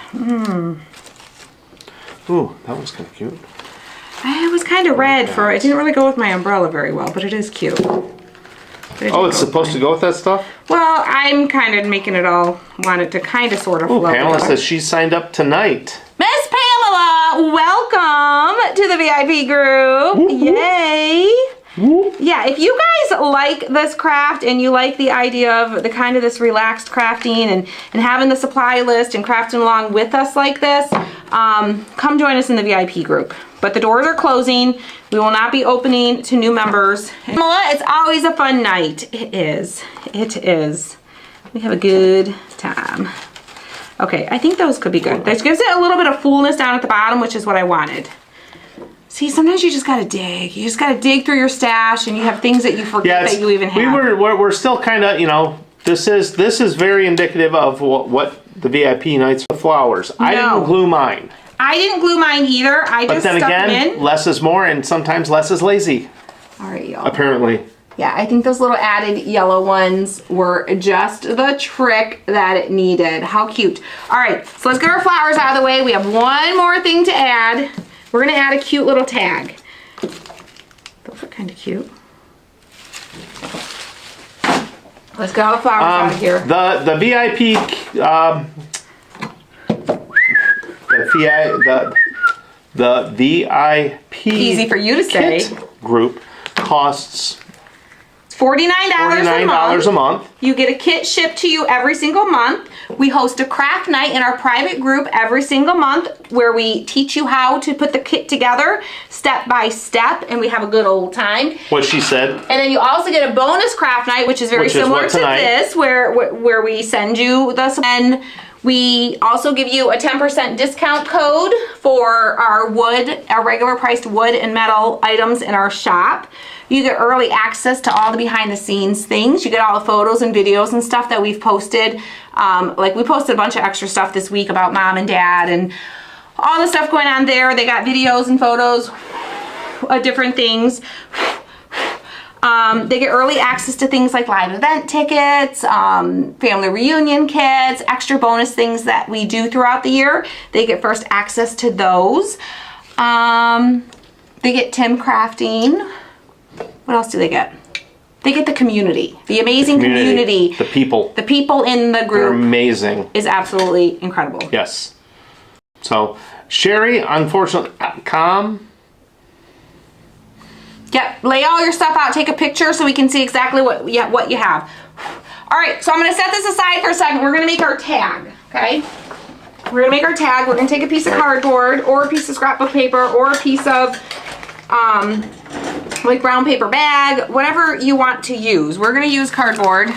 Ooh, that was kind of cute. It was kind of red for it. Didn't really go with my umbrella very well, but it is cute. Oh, it's supposed to go with that stuff? Well, I'm kind of making it all, want it to kind of sort of flow. Pamela says she signed up tonight. Miss Pamela, welcome to the VIP group. Whoop, whoop. Yay. Whoop. Yeah, if you guys like this craft and you like the idea of the kind of this relaxed crafting and having the supply list and crafting along with us like this, come join us in the VIP group. But the doors are closing. We will not be opening to new members. Pamela, it's always a fun night. It is. It is. We have a good time. Okay, I think those could be good. This gives it a little bit of fullness down at the bottom, which is what I wanted. See, sometimes you just gotta dig. You just gotta dig through your stash, and you have things that you forget that you even have. We're still kind of, this is very indicative of what the VIP nights with flowers. No. I didn't glue mine. I didn't glue mine either. I just stuck them in. Less is more, and sometimes less is lazy. All right, y'all. Apparently. Yeah, I think those little added yellow ones were just the trick that it needed. How cute. All right, so let's get our flowers out of the way. We have one more thing to add. We're gonna add a cute little tag. Those are kind of cute. Let's get all the flowers out of here. The VIP, the VIP easy for you to say group costs $49 a month. You get a kit shipped to you every single month. We host a craft night in our private group every single month where we teach you how to put the kit together step by step, and we have a good old time. What she said. And then you also get a bonus craft night, which is very similar to this, where we send you the. And We also give you a 10% discount code for our regular priced wood and metal items in our shop. You get early access to all the behind the scenes things. You get all the photos and videos and stuff that we've posted. Like we posted a bunch of extra stuff this week about mom and dad and all the stuff going on there. They got videos and photos of different things. They get early access to things like live event tickets, family reunion kits, extra bonus things that we do throughout the year. They get first access to those. They get Tim Crafting. What else do they get? They get the community, the amazing community. The people. The people in the group. They're amazing. Is absolutely incredible. Yes. So, Sherry, unfortunately, com. Yep, lay all your stuff out, take a picture so we can see exactly what you have. All right, so I'm gonna set this aside for a second. We're gonna make our tag, okay? We're gonna make our tag. We're gonna take a piece of cardboard or a piece of scrapbook paper or a piece of like brown paper bag, whatever you want to use. We're gonna use cardboard.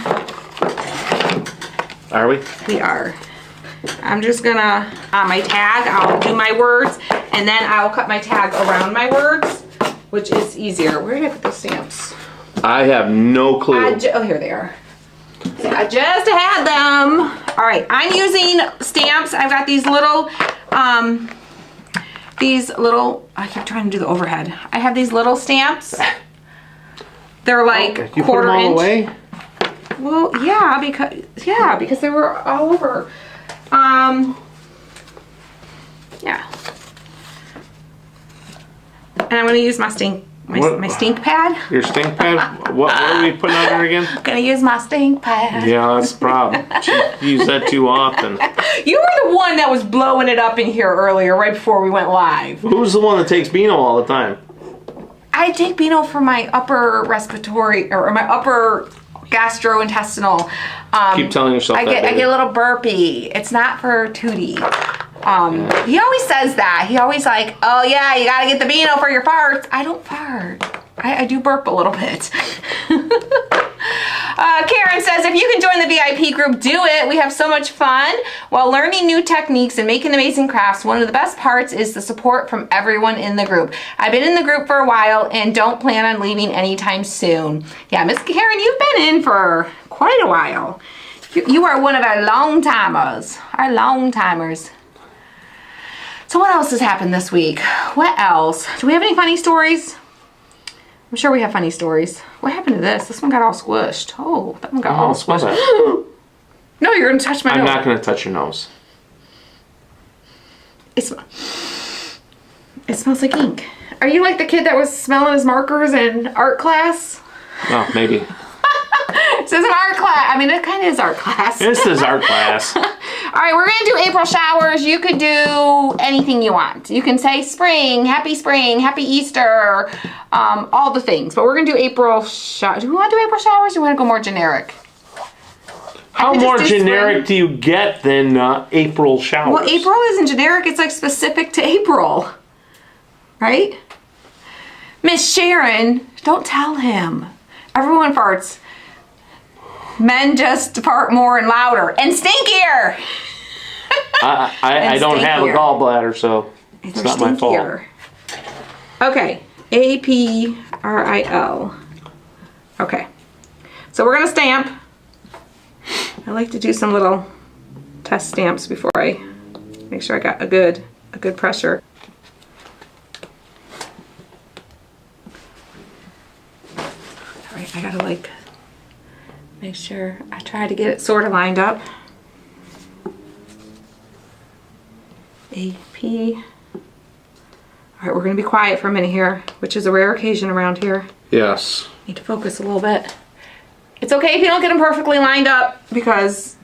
Are we? We are. I'm just gonna, on my tag, I'll do my words and then I'll cut my tag around my words, which is easier. Where did I put those stamps? I have no clue. Oh, here they are. See, I just had them. All right, I'm using stamps. I've got these little, I keep trying to do the overhead. I have these little stamps. They're like you quarter put them all inch. away? Well, yeah, because they were all over. Yeah. And I'm going to use my stink pad. Your stink pad? What are we putting on there again? I'm going to use my stink pad. Yeah, that's the problem. You use that too often. You were the one that was blowing it up in here earlier, right before we went live. Who's the one that takes Beano all the time? I take Beano for my upper respiratory, or my upper gastrointestinal. Keep telling yourself that. I get a little burpy. It's not for Tootie. He always says that. He always like, oh yeah, you gotta get the Beano for your farts. I don't fart. I do burp a little bit. Karen says, if you can join the VIP group, do it. We have so much fun while learning new techniques and making amazing crafts. One of the best parts is the support from everyone in the group. I've been in the group for a while and don't plan on leaving anytime soon. Yeah, Miss Karen, you've been in for quite a while. You are one of our long timers. Our long timers. So what else has happened this week? What else? Do we have any funny stories? I'm sure we have funny stories. What happened to this? This one got all squished. Oh, that one got all squished. No, you're going to touch my nose. I'm not going to touch your nose. It smells like ink. Are you like the kid that was smelling his markers in art class? Oh, maybe. This is an art class. I mean, it kind of is art class. This is art class. All right, we're going to do April showers. You could do anything you want. You can say spring, happy Easter, all the things. But we're going to do April showers. Do we want to do April showers or do we want to go more generic? How more generic do you get than April showers? Well, April isn't generic. It's like specific to April. Right? Miss Sharon, don't tell him. Everyone farts. Men just fart more and louder and stinkier. I don't have a gallbladder, so it's not my fault. Okay, April. Okay, so we're gonna stamp. I like to do some little test stamps before I make sure I got a good pressure. All right, I gotta like make sure I try to get it sort of lined up. AP. All right, we're gonna be quiet for a minute here, which is a rare occasion around here. Yes. Need to focus a little bit. It's okay if you don't get them perfectly lined up, because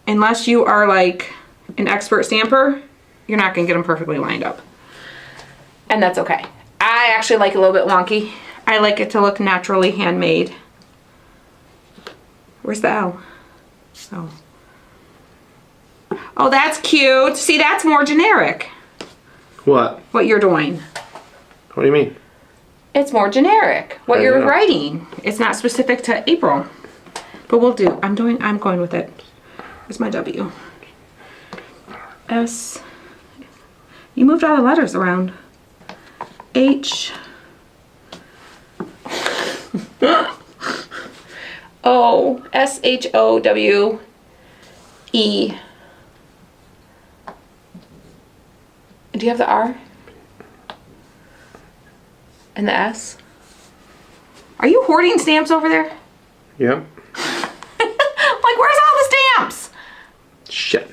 unless you are like an expert stamper, you're not gonna get them perfectly lined up. And that's okay. I actually like it a little bit wonky. I like it to look naturally handmade. Where's the L? Oh. Oh, that's cute. See, that's more generic. What? What you're doing. What do you mean? It's more generic. What you're writing. It's not specific to April. But we'll do. I'm going with it. Where's my W? S. You moved all the letters around. H. O. S-H-O-W-E. Do you have the R? And the S? Are you hoarding stamps over there? Yep. Like, where's all the stamps? Shit.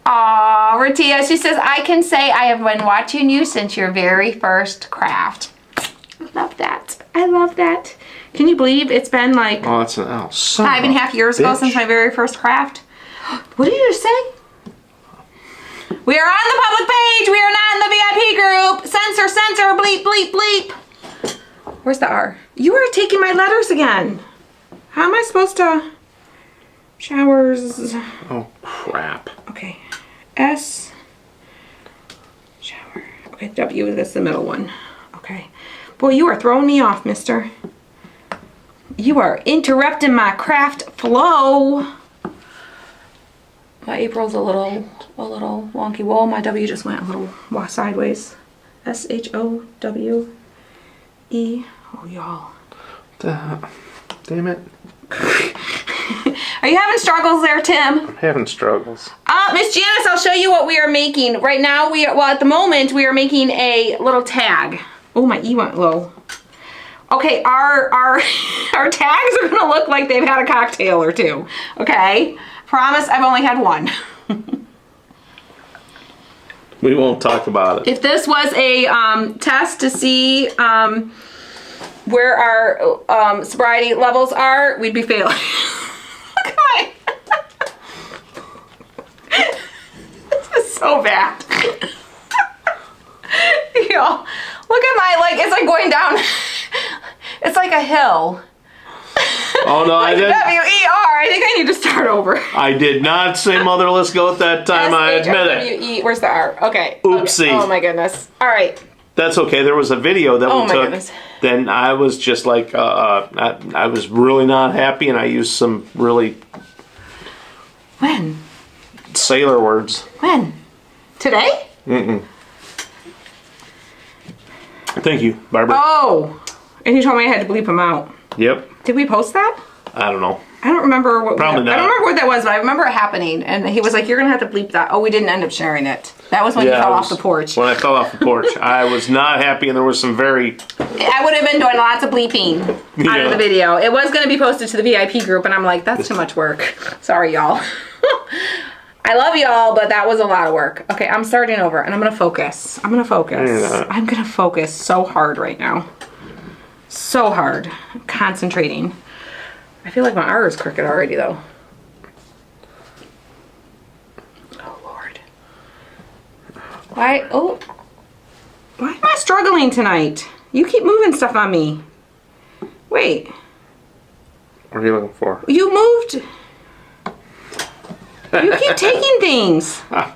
Aw, Ratia, she says, I can say I have been watching you since your very first craft. I love that. I love that. Can you believe it's been like Oh, that's an L. 5.5 years ago since my very first craft? What did you just say? We are on the public page. We are not in the VIP group. Censor, censor, bleep, bleep, bleep. Where's the R? You are taking my letters again. How am I supposed to? Showers. Oh, crap. Okay. S. Shower. Okay, W, that's the middle one. Okay. Boy, you are throwing me off, mister. You are interrupting my craft flow. My April's a little wonky. Whoa, my W just went a little sideways. S-H-O-W-E. Oh, y'all. Damn it. Are you having struggles there, Tim? I'm having struggles. Miss Janice, I'll show you what we are making. Right now, at the moment, we are making a little tag. Oh, my E went low. Okay, our tags are gonna look like they've had a cocktail or two. Okay? Promise, I've only had one. We won't talk about it. If this was a test to see where our sobriety levels are, we'd be failing. Look at my... This is so bad. Yo, look at my, like, it's like going down. It's like a hill. Oh, no, like I didn't. W-E-R. I think I need to start over. I did not say motherless goat that time. I admit it. S-H-O-W-E. Where's the R? Okay. Oopsie. Okay. Oh, my goodness. All right. That's okay. There was a video that we took. Goodness. Then I was just like, I was really not happy, and I used some really When? sailor words. When? Today? Mm-mm. Thank you, Barbara. Oh. And you told me I had to bleep them out. Yep. Did we post that? I don't know. I don't remember what. Probably not. I don't remember what that was, but I remember it happening. And he was like, "You're gonna have to bleep that." Oh, we didn't end up sharing it. That was when you fell off the porch. When I fell off the porch, I was not happy, and there was some very. I would have been doing lots of bleeping out of the video. It was gonna be posted to the VIP group, and I'm like, "That's too much work." Sorry, y'all. I love y'all, but that was a lot of work. Okay, I'm starting over, and I'm gonna focus. I'm gonna focus so hard right now. So hard. I'm concentrating. I feel like my R is crooked already, though. Oh, Lord. Why am I struggling tonight? You keep moving stuff on me. Wait. What are you looking for? You moved. You keep taking things. I'm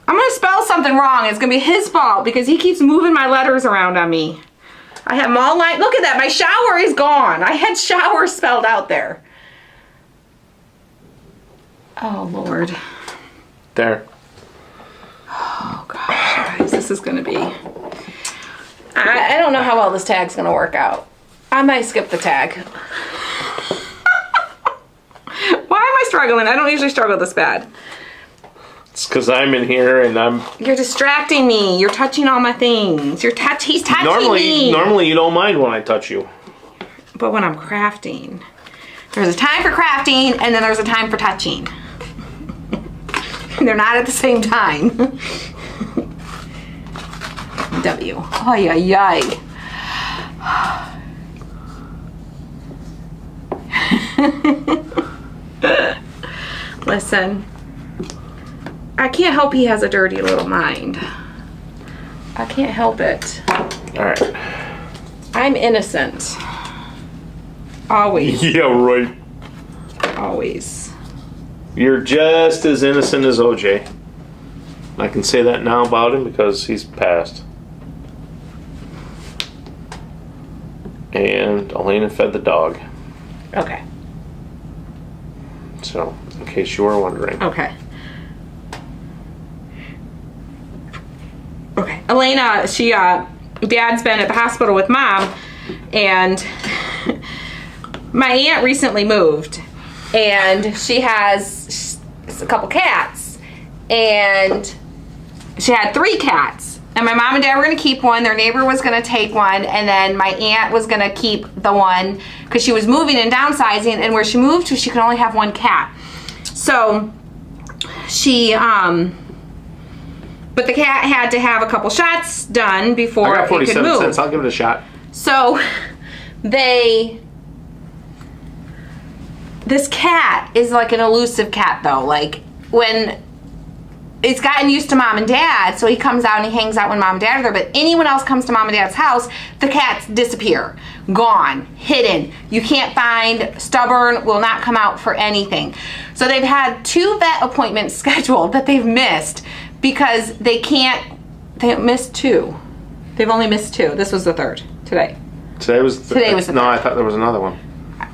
going to spell something wrong. It's going to be his fault because he keeps moving my letters around on me. I have them all lined. Look at that. My shower is gone. I had shower spelled out there. Oh, Lord. There. Oh, gosh, guys. This is going to be... I don't know how well this tag's going to work out. I might skip the tag. Why am I struggling? I don't usually struggle this bad. It's because I'm in here and I'm... You're distracting me. You're touching all my things. He's touching me. Normally you don't mind when I touch you. But when I'm crafting, there's a time for crafting and then there's a time for touching. They're not at the same time. W. Ay, ay, ay. Listen. I can't help he has a dirty little mind. I can't help it. Alright. I'm innocent. Always. Yeah, right. Always. You're just as innocent as OJ. I can say that now about him because he's passed. And Elena fed the dog. Okay. So, in case you were wondering. Okay. Elena, Dad's been at the hospital with Mom, and my aunt recently moved, and she has a couple cats, and she had 3 cats, and my mom and dad were going to keep one, their neighbor was going to take one, and then my aunt was going to keep the one because she was moving and downsizing, and where she moved to, she could only have 1 cat. So she, but the cat had to have a couple shots done before I got it could 47 move. cents. I'll give it a shot. So this cat is like an elusive cat though. Like when it's gotten used to Mom and Dad, so he comes out and he hangs out when Mom and Dad are there, but anyone else comes to Mom and Dad's house, the cats disappear. Gone. Hidden. You can't find. Stubborn. Will not come out for anything. So they've had 2 vet appointments scheduled that they've missed because they missed 2. They've only missed 2. This was the 3rd. Today was the 3rd. No, I thought there was another one.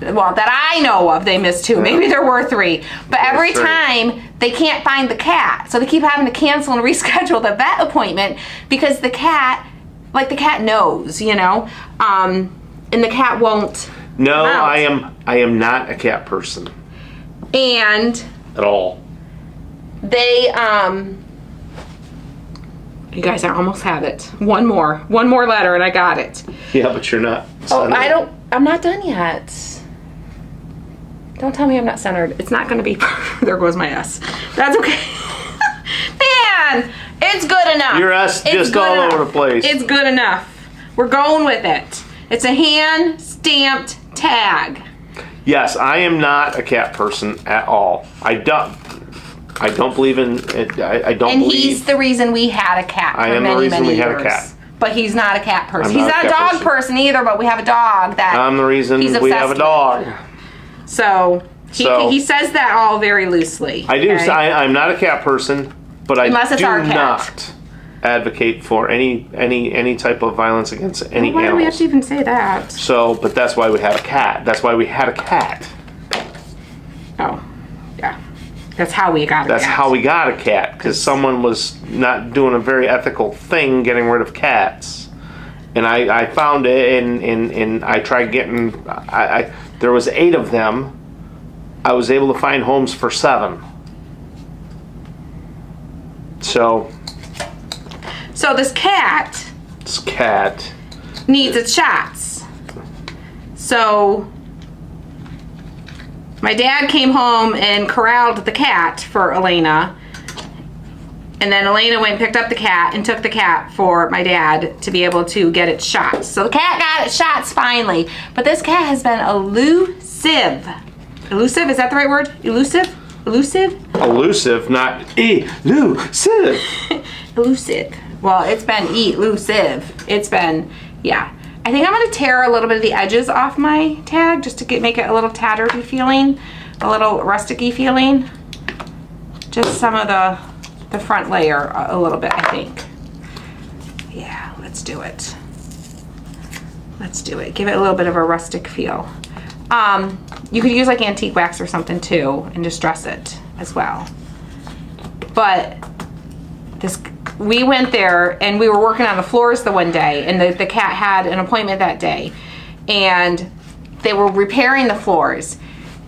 Well, that I know of, they missed 2. Maybe there were 3. But every time they can't find the cat. So they keep having to cancel and reschedule the vet appointment because the cat knows, you know, and the cat won't. No, I am not a cat person. And at all. They, you guys, I almost have it. One more letter and I got it. Yeah, but you're not. I'm not done yet. Don't tell me I'm not centered. It's not going to be, there goes my S. That's okay. Man, it's good enough. Your S just all over the place. It's good enough. We're going with it. It's a hand stamped tag. Yes, I am not a cat person at all. I don't believe in it. I don't believe. And he's the reason we had a cat for many years. Had a cat. But he's not a cat person. He's not a dog person either, but we have a dog that I'm the reason we have a dog. So he says that all very loosely. I do. Okay? I'm not a cat person, but I do our cat. not advocate for any type of violence against any animals. Why do we have to even say that? So, but that's why we had a cat. That's why we had a cat. Oh, yeah. That's how we got a cat. That's how we got a cat, because someone was not doing a very ethical thing getting rid of cats. And I found it, and I tried getting, there was 8 of them. I was able to find homes for 7. So this cat needs its shots. So my dad came home and corralled the cat for Elena. And then Elena went and picked up the cat and took the cat for my dad to be able to get its shots. So the cat got its shots finally. But this cat has been elusive. Elusive? Is that the right word? Elusive? Elusive? Elusive, not elusive. Elusive. Well, it's been elusive. It's been, yeah. I think I'm going to tear a little bit of the edges off my tag just to make it a little tattered feeling, a little rustic-y feeling. Just some of the front layer a little bit, I think. Yeah, let's do it. Let's do it. Give it a little bit of a rustic feel. You could use like antique wax or something too and distress it as well. But we went there and we were working on the floors the one day, and the cat had an appointment that day, and they were repairing the floors,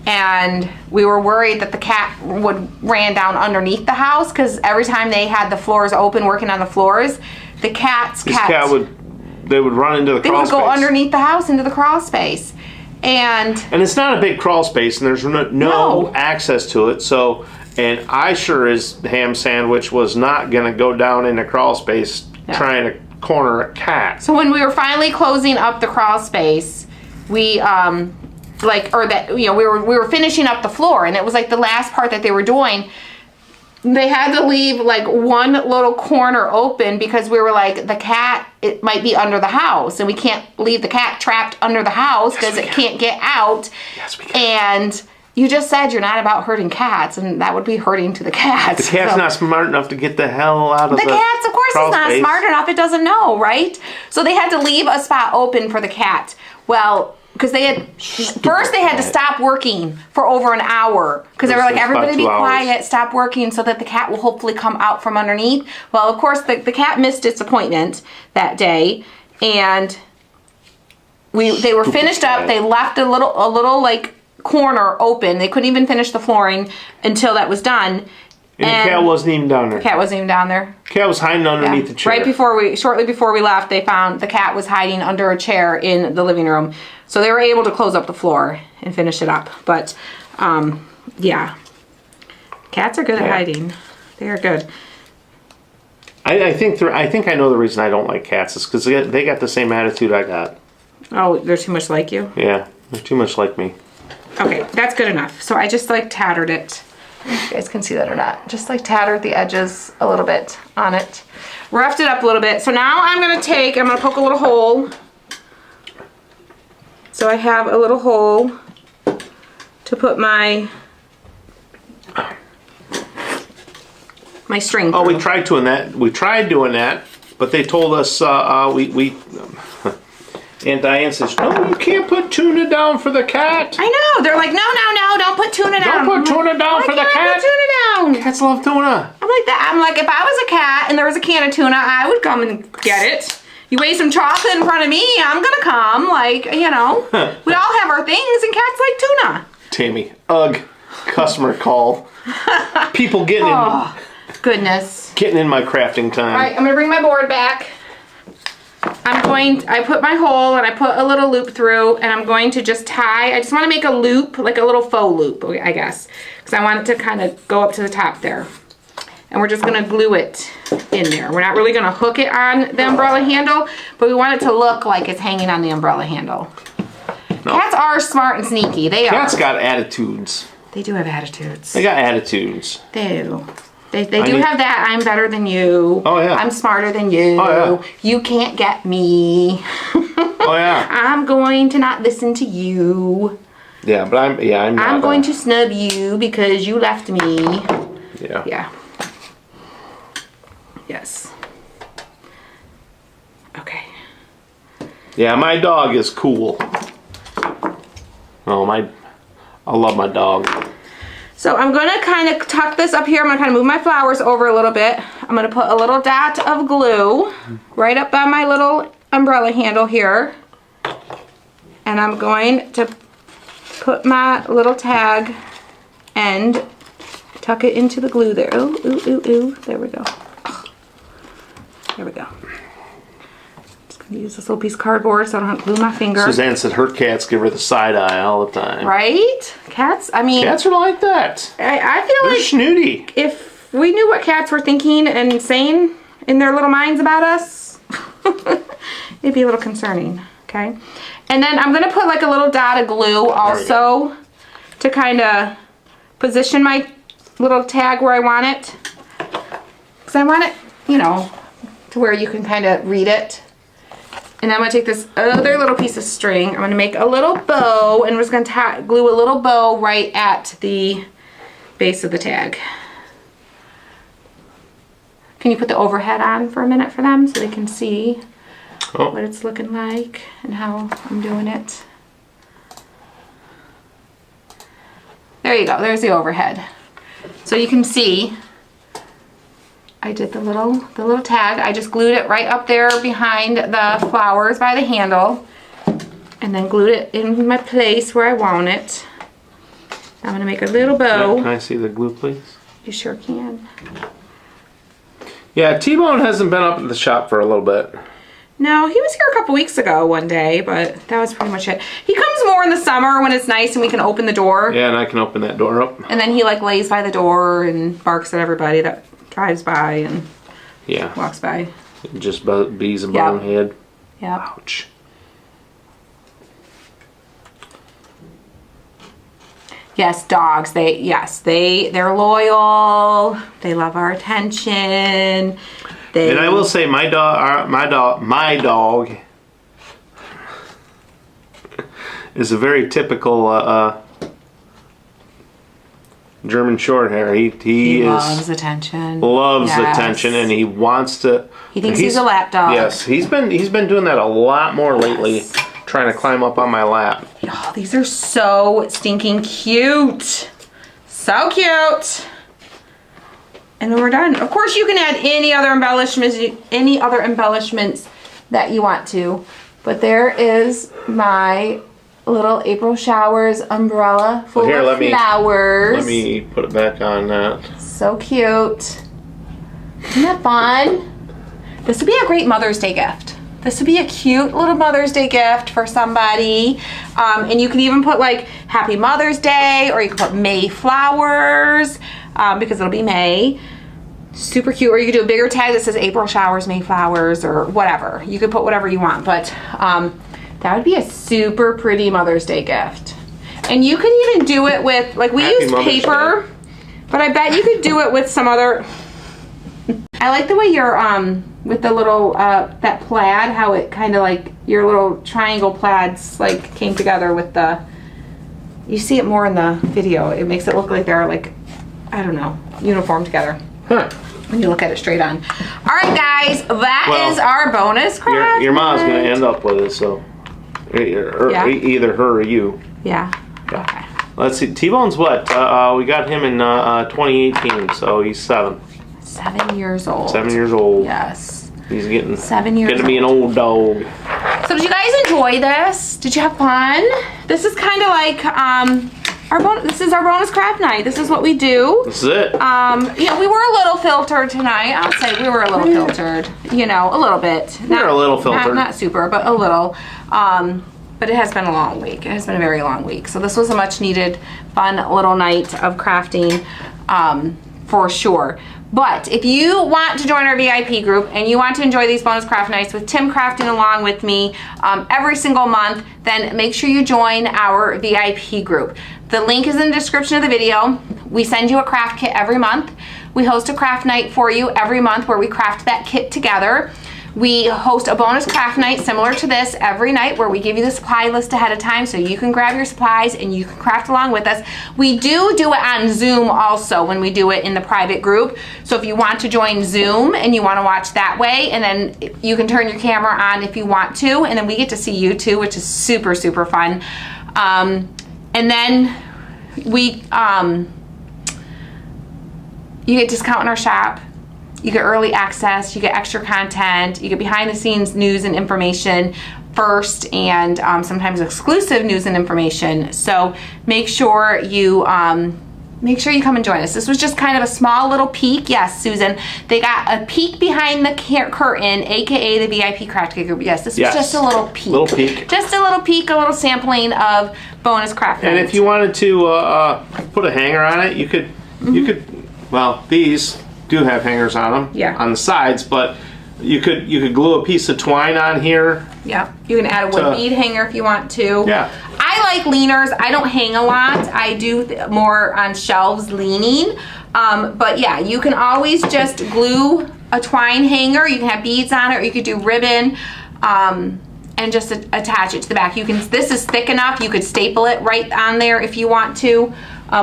and we were worried that the cat ran down underneath the house, because every time they had the floors open working on the floors, the cat would run into the crawl space. They would go underneath the house into the crawl space. And it's not a big crawl space, and there's no access to it. So, and I sure as ham sandwich was not going to go down in the crawl space trying to corner a cat. So when we were finally closing up the crawl space, we we were finishing up the floor, and it was like the last part that they were doing. They had to leave like one little corner open because we were like, the cat, it might be under the house, and we can't leave the cat trapped under the house because it can't get out. Yes, we can. And you just said you're not about hurting cats, and that would be hurting to the cats. The cat's not smart enough to get the hell out of the cat's, of course, it's not smart enough. It doesn't know, right? So they had to leave a spot open for the cat. Well, because they had first they had to stop working for over an hour because they were like, everybody be quiet, stop working so that the cat will hopefully come out from underneath. Well, of course, the cat missed its appointment that day, and they were finished up. They left a little like corner open. They couldn't even finish the flooring until that was done. And the cat wasn't even down there. The cat wasn't even down there. The cat was hiding underneath the chair. Shortly before we left, they found the cat was hiding under a chair in the living room. So they were able to close up the floor and finish it up. But, yeah. Cats are good at hiding. They are good. I think I know the reason I don't like cats is because they got the same attitude I got. Oh, they're too much like you? Yeah, they're too much like me. Okay, that's good enough. So I just like tattered it. You guys can see that or not. Just like tattered the edges a little bit on it. Roughed it up a little bit. So now I'm gonna poke a little hole. So I have a little hole to put my string through. Oh, we tried doing that, but they told us and Diane says, no, you can't put tuna down for the cat. I know. They're like, no, don't put tuna down. Don't put tuna down for the cat. Put tuna down. Cats love tuna. I'm like that. I'm like, if I was a cat and there was a can of tuna, I would come and get it. You weigh some chocolate in front of me, I'm gonna come. Like, you know, we all have our things, and cats like tuna. Tammy, ugh, customer call. People getting in my crafting time. All right, I'm gonna bring my board back. I put my hole and I put a little loop through, and I'm going to just tie. I just want to make a loop, like a little faux loop, I guess, because I want it to kind of go up to the top there. And we're just going to glue it in there. We're not really going to hook it on the umbrella handle, but we want it to look like it's hanging on the umbrella handle. No. Cats are smart and sneaky. Cats got attitudes. They do have attitudes. They got attitudes. They do. They do have that. I'm better than you. Oh, yeah. I'm smarter than you. Oh, yeah. You can't get me. Oh, yeah. I'm going to not listen to you. Yeah, but I'm not. I'm going to snub you because you left me. Yeah. Yeah. Yes. Okay. Yeah, my dog is cool. Oh, I love my dog. So I'm going to kind of tuck this up here. I'm going to kind of move my flowers over a little bit. I'm going to put a little dot of glue right up by my little umbrella handle here. And I'm going to put my little tag end, tuck it into the glue there. Ooh, ooh, ooh, ooh. There we go. There we go. Just going to use this little piece of cardboard so I don't have to glue my finger. Suzanne said her cats give her the side eye all the time. Right? Cats, I mean... Cats are like that. I feel They're like... snooty. If we knew what cats were thinking and saying in their little minds about us, it'd be a little concerning, okay? And then I'm going to put like a little dot of glue also to kind of position my little tag where I want it. Because I want it, you know, to where you can kind of read it. And I'm going to take this other little piece of string. I'm going to make a little bow, and we're just going to glue a little bow right at the base of the tag. Can you put the overhead on for a minute for them so they can see what it's looking like and how I'm doing it? There you go. There's the overhead. So you can see I did the little tag. I just glued it right up there behind the flowers by the handle, and then glued it in my place where I want it. I'm gonna make a little bow. Can I see the glue, please? You sure can. Yeah, T-Bone hasn't been up at the shop for a little bit. No, he was here a couple weeks ago one day, but that was pretty much it. He comes more in the summer when it's nice and we can open the door. Yeah, and I can open that door up. And then he like lays by the door and barks at everybody that drives by and walks by. Just bees a bonehead. Yeah. Ouch. Yes, dogs. They're loyal. They love our attention. And I will say, my dog is a very typical German Shorthair. He loves attention. Loves attention, and he wants to. He thinks he's a lap dog. Yes, he's been doing that a lot more lately. trying to climb up on my lap. Oh, these are so stinking cute. So cute. And then we're done. Of course, you can add any other embellishments that you want to. But there is my little April showers umbrella full of flowers. Let me put it back on that. So cute. Isn't that fun? This would be a great Mother's Day gift. This would be a cute little Mother's Day gift for somebody. And you can even put like Happy Mother's Day, or you can put May flowers, because it'll be May. Super cute. Or you could do a bigger tag that says April showers, May flowers, or whatever. You could put whatever you want, but that would be a super pretty Mother's Day gift. And you could even do it with, like, we used paper, but I bet you could do it with some other. I like the way your with the little that plaid, how it kind of like your little triangle plaids like came together with the. You see it more in the video. It makes it look like they're like, I don't know, uniform together. Huh. When you look at it straight on. All right, guys, that is our bonus craft. Your mom's gonna end up with it, so either her or you. Yeah. Okay. Let's see. T-Bone's what? We got him in 2018, so he's 7. 7 years old. 7 years old. Yes. He's getting 7 years. Gonna be an old dog. So did you guys enjoy this? Did you have fun? This is kind of like this is our bonus craft night. This is what we do. This is it. Yeah, we were a little filtered tonight. I'll say we were a little filtered. You know, a little bit. We're a little filtered. Not super, but a little. But it has been a long week. It has been a very long week. So this was a much needed, fun little night of crafting, for sure. But if you want to join our VIP group and you want to enjoy these bonus craft nights with Tim crafting along with me every single month, then make sure you join our VIP group. The link is in the description of the video. We send you a craft kit every month. We host a craft night for you every month where we craft that kit together. We host a bonus craft night similar to this every night where we give you the supply list ahead of time so you can grab your supplies and you can craft along with us. We do it on Zoom also when we do it in the private group. So if you want to join Zoom and you want to watch that way, and then you can turn your camera on if you want to, and then we get to see you too, which is super, super fun. And then you get discount in our shop. You get early access, you get extra content, you get behind the scenes news and information first, and sometimes exclusive news and information. So make sure you come and join us. This was just kind of a small little peek. Yes, Susan, they got a peek behind the curtain, aka the VIP Craft Kit group. Yes, this was just a little peek. Little peek. Just a little peek, a little sampling of bonus craft night. And if you wanted to put a hanger on it, you could. Well, these do have hangers on them, on the sides, but you could glue a piece of twine on here. Yeah, you can add a wood bead hanger if you want to. Yeah, I like leaners. I don't hang a lot. I do more on shelves leaning, but yeah, you can always just glue a twine hanger. You can have beads on it, or you could do ribbon and just attach it to the back. You can. This is thick enough. You could staple it right on there if you want to.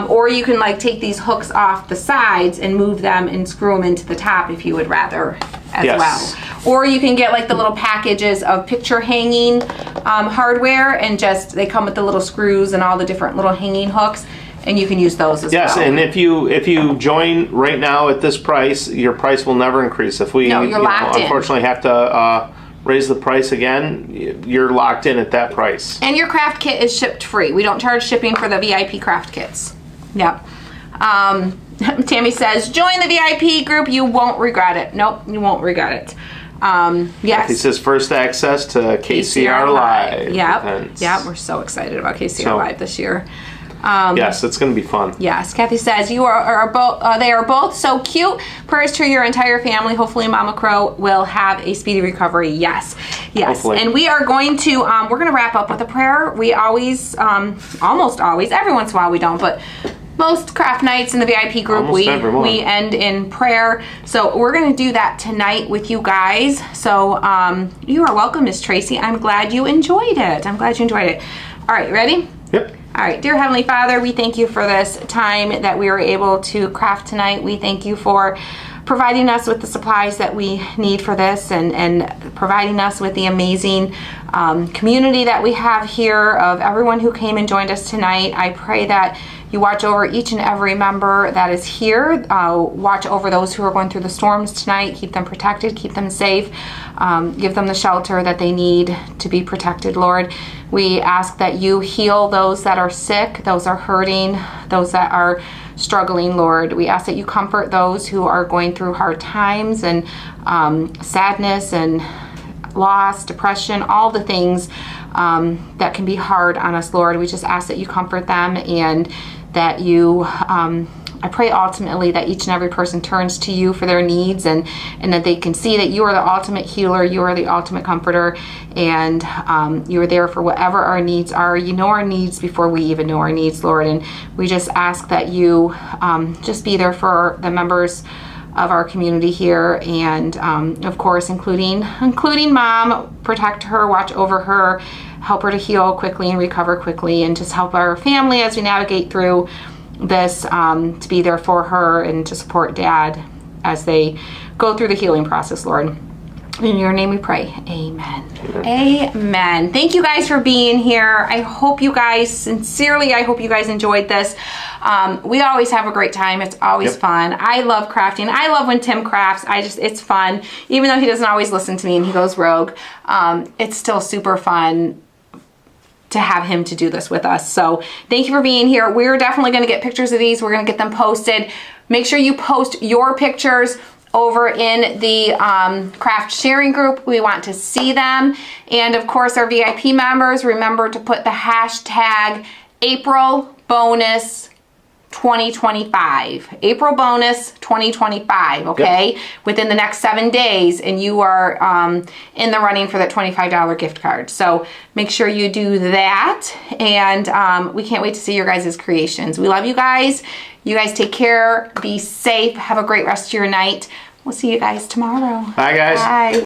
Or you can like take these hooks off the sides and move them and screw them into the top if you would rather as well. Or you can get like the little packages of picture hanging hardware, and just they come with the little screws and all the different little hanging hooks, and you can use those as well. Yes, and if you join right now at this price, your price will never increase. If we unfortunately have to raise the price again, you're locked in at that price. And your craft kit is shipped free. We don't charge shipping for the VIP craft kits. Yep. Tammy says, join the VIP group. You won't regret it. Nope, you won't regret it. Yes. He says first access to KCR Live. Yep. Yeah, we're so excited about KCR Live this year. Yes, it's going to be fun. Yes, Kathy says they are both so cute. Prayers to your entire family. Hopefully, Mama Crow will have a speedy recovery. Yes, hopefully. And we are going to we're going to wrap up with a prayer. We always, almost always, every once in a while we don't, but most craft nights in the VIP group we end in prayer. So we're going to do that tonight with you guys. So you are welcome, Miss Tracy. I'm glad you enjoyed it. I'm glad you enjoyed it. All right, ready? Yep. All right, dear Heavenly Father, we thank you for this time that we were able to craft tonight. We thank you for providing us with the supplies that we need for this, and providing us with the amazing community that we have here of everyone who came and joined us tonight. I pray that you watch over each and every member that is here. Watch over those who are going through the storms tonight. Keep them protected, keep them safe. Give them the shelter that they need to be protected, Lord. We ask that you heal those that are sick, those are hurting, those that are struggling, Lord. We ask that you comfort those who are going through hard times and sadness and loss, depression, all the things that can be hard on us, Lord. We just ask that you comfort them, and that you, I pray ultimately that each and every person turns to you for their needs, and that they can see that you are the ultimate healer, you are the ultimate comforter, and you are there for whatever our needs are. You know our needs before we even know our needs, Lord, and we just ask that you just be there for the members of our community here, and of course including Mom. Protect her, watch over her, help her to heal quickly and recover quickly, and just help our family as we navigate through this, to be there for her and to support Dad as they go through the healing process, Lord. In your name we pray. Amen. Amen. Thank you guys for being here. I hope you guys, sincerely, I hope you guys enjoyed this. We always have a great time. It's always fun. I love crafting. I love when Tim crafts. It's fun. Even though he doesn't always listen to me and he goes rogue, it's still super fun to have him to do this with us. So thank you for being here. We're definitely going to get pictures of these. We're going to get them posted. Make sure you post your pictures over in the craft sharing group. We want to see them. And of course, our VIP members, remember to put the hashtag April Bonus 2025. April Bonus 2025, okay? Within the next 7 days, and you are in the running for that $25 gift card. So make sure you do that, and we can't wait to see your guys' creations. We love you guys. You guys take care, be safe, have a great rest of your night. We'll see you guys tomorrow. Bye, guys. Bye.